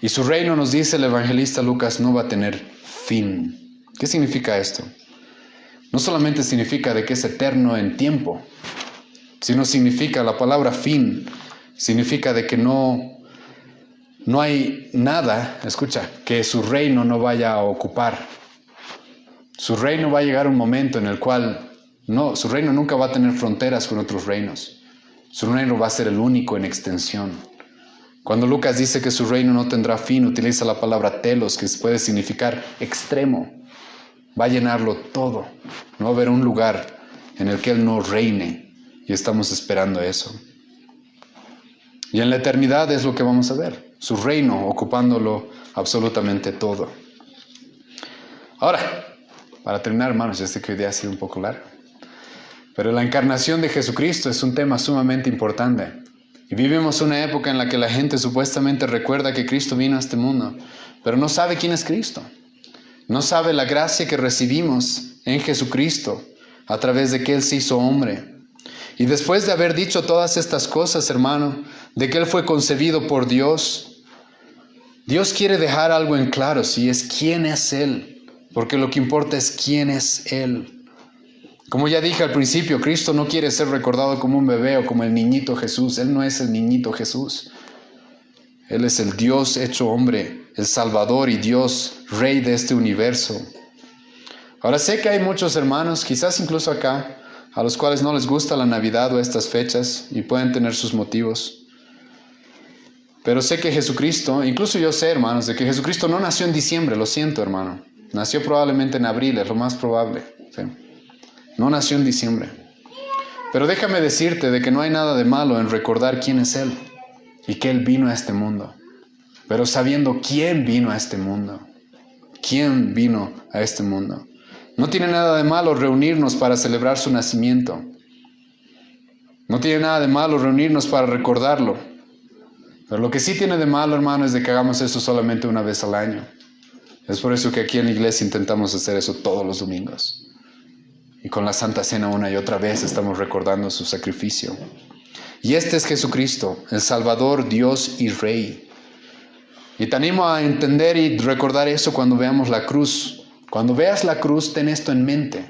Y su reino, nos dice el evangelista Lucas, no va a tener fin. ¿Qué significa esto? No solamente significa de que es eterno en tiempo, sino significa, la palabra fin, significa de que no hay nada, escucha, que su reino no vaya a ocupar. Su reino va a llegar un momento en el cual, su reino nunca va a tener fronteras con otros reinos. Su reino va a ser el único en extensión. Cuando Lucas dice que su reino no tendrá fin, utiliza la palabra telos, que puede significar extremo. Va a llenarlo todo. No va a haber un lugar en el que Él no reine. Y estamos esperando eso. Y en la eternidad es lo que vamos a ver. Su reino ocupándolo absolutamente todo. Ahora, para terminar, hermanos, ya sé que hoy día ha sido un poco largo. Pero la encarnación de Jesucristo es un tema sumamente importante. Y vivimos una época en la que la gente supuestamente recuerda que Cristo vino a este mundo, pero no sabe quién es Cristo. No sabe la gracia que recibimos en Jesucristo a través de que Él se hizo hombre. Y después de haber dicho todas estas cosas, hermano, de que Él fue concebido por Dios, Dios quiere dejar algo en claro, si es quién es Él, porque lo que importa es quién es Él. Como ya dije al principio, Cristo no quiere ser recordado como un bebé o como el niñito Jesús. Él no es el niñito Jesús. Él es el Dios hecho hombre, el Salvador y Dios, Rey de este universo. Ahora sé que hay muchos hermanos, quizás incluso acá, a los cuales no les gusta la Navidad o estas fechas y pueden tener sus motivos. Pero sé que Jesucristo, incluso yo sé, hermanos, de que Jesucristo no nació en diciembre, lo siento, hermano. Nació probablemente en abril, es lo más probable. ¿Sí? No nació en diciembre. Pero déjame decirte de que no hay nada de malo en recordar quién es Él y que Él vino a este mundo. Pero sabiendo quién vino a este mundo. ¿Quién vino a este mundo? No tiene nada de malo reunirnos para celebrar su nacimiento. No tiene nada de malo reunirnos para recordarlo. Pero lo que sí tiene de malo, hermano, es de que hagamos eso solamente una vez al año. Es por eso que aquí en la iglesia intentamos hacer eso todos los domingos. Y con la Santa Cena una y otra vez estamos recordando su sacrificio. Y este es Jesucristo, el Salvador, Dios y Rey. Y te animo a entender y recordar eso cuando veamos la cruz. Cuando veas la cruz, ten esto en mente.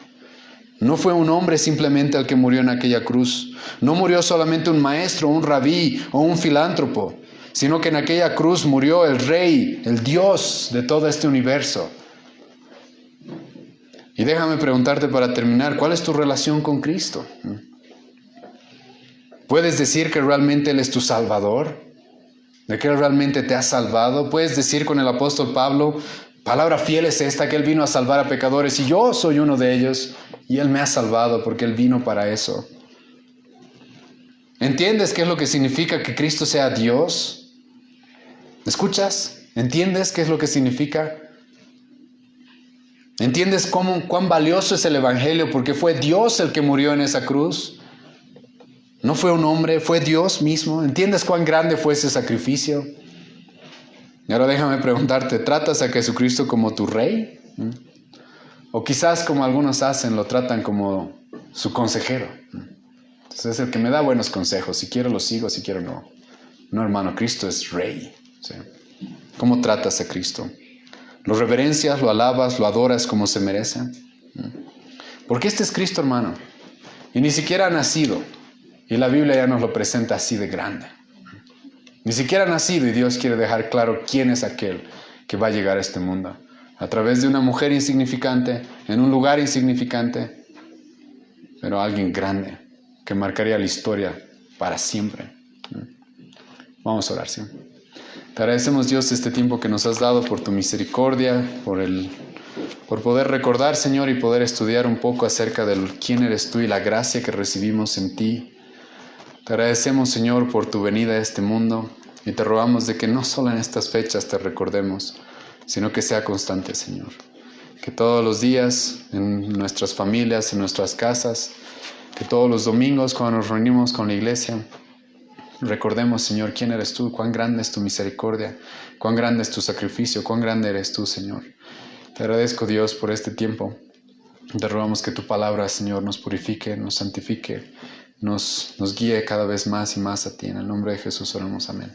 No fue un hombre simplemente el que murió en aquella cruz. No murió solamente un maestro, un rabí o un filántropo, sino que en aquella cruz murió el Rey, el Dios de todo este universo. Y déjame preguntarte para terminar, ¿cuál es tu relación con Cristo? ¿Puedes decir que realmente Él es tu Salvador? ¿De que Él realmente te ha salvado? ¿Puedes decir con el apóstol Pablo, palabra fiel es esta, que Él vino a salvar a pecadores y yo soy uno de ellos y Él me ha salvado porque Él vino para eso? ¿Entiendes qué es lo que significa que Cristo sea Dios? ¿Escuchas? ¿Entiendes qué es lo que significa? ¿Entiendes cuán valioso es el Evangelio? Porque fue Dios el que murió en esa cruz. No fue un hombre, fue Dios mismo. ¿Entiendes cuán grande fue ese sacrificio? Y ahora déjame preguntarte, ¿tratas a Jesucristo como tu Rey? O quizás como algunos hacen, lo tratan como su consejero. Entonces es el que me da buenos consejos. Si quiero lo sigo, si quiero no. No, hermano, Cristo es Rey. ¿Sí? ¿Cómo tratas a Cristo? ¿Lo reverencias, lo alabas, lo adoras como se merece? Porque este es Cristo, hermano. Y ni siquiera ha nacido. Y la Biblia ya nos lo presenta así de grande. Ni siquiera ha nacido y Dios quiere dejar claro quién es aquel que va a llegar a este mundo. A través de una mujer insignificante, en un lugar insignificante, pero alguien grande que marcaría la historia para siempre. Vamos a orar, ¿sí? Te agradecemos, Dios, este tiempo que nos has dado por tu misericordia, por poder recordar, Señor, y poder estudiar un poco acerca de quién eres tú y la gracia que recibimos en ti. Te agradecemos, Señor, por tu venida a este mundo y te rogamos de que no solo en estas fechas te recordemos, sino que sea constante, Señor. Que todos los días, en nuestras familias, en nuestras casas, que todos los domingos cuando nos reunimos con la iglesia, recordemos, Señor, quién eres tú, cuán grande es tu misericordia, cuán grande es tu sacrificio, cuán grande eres tú, Señor. Te agradezco, Dios, por este tiempo. Te rogamos que tu palabra, Señor, nos purifique, nos santifique, nos guíe cada vez más y más a ti. En el nombre de Jesús oramos. Amén.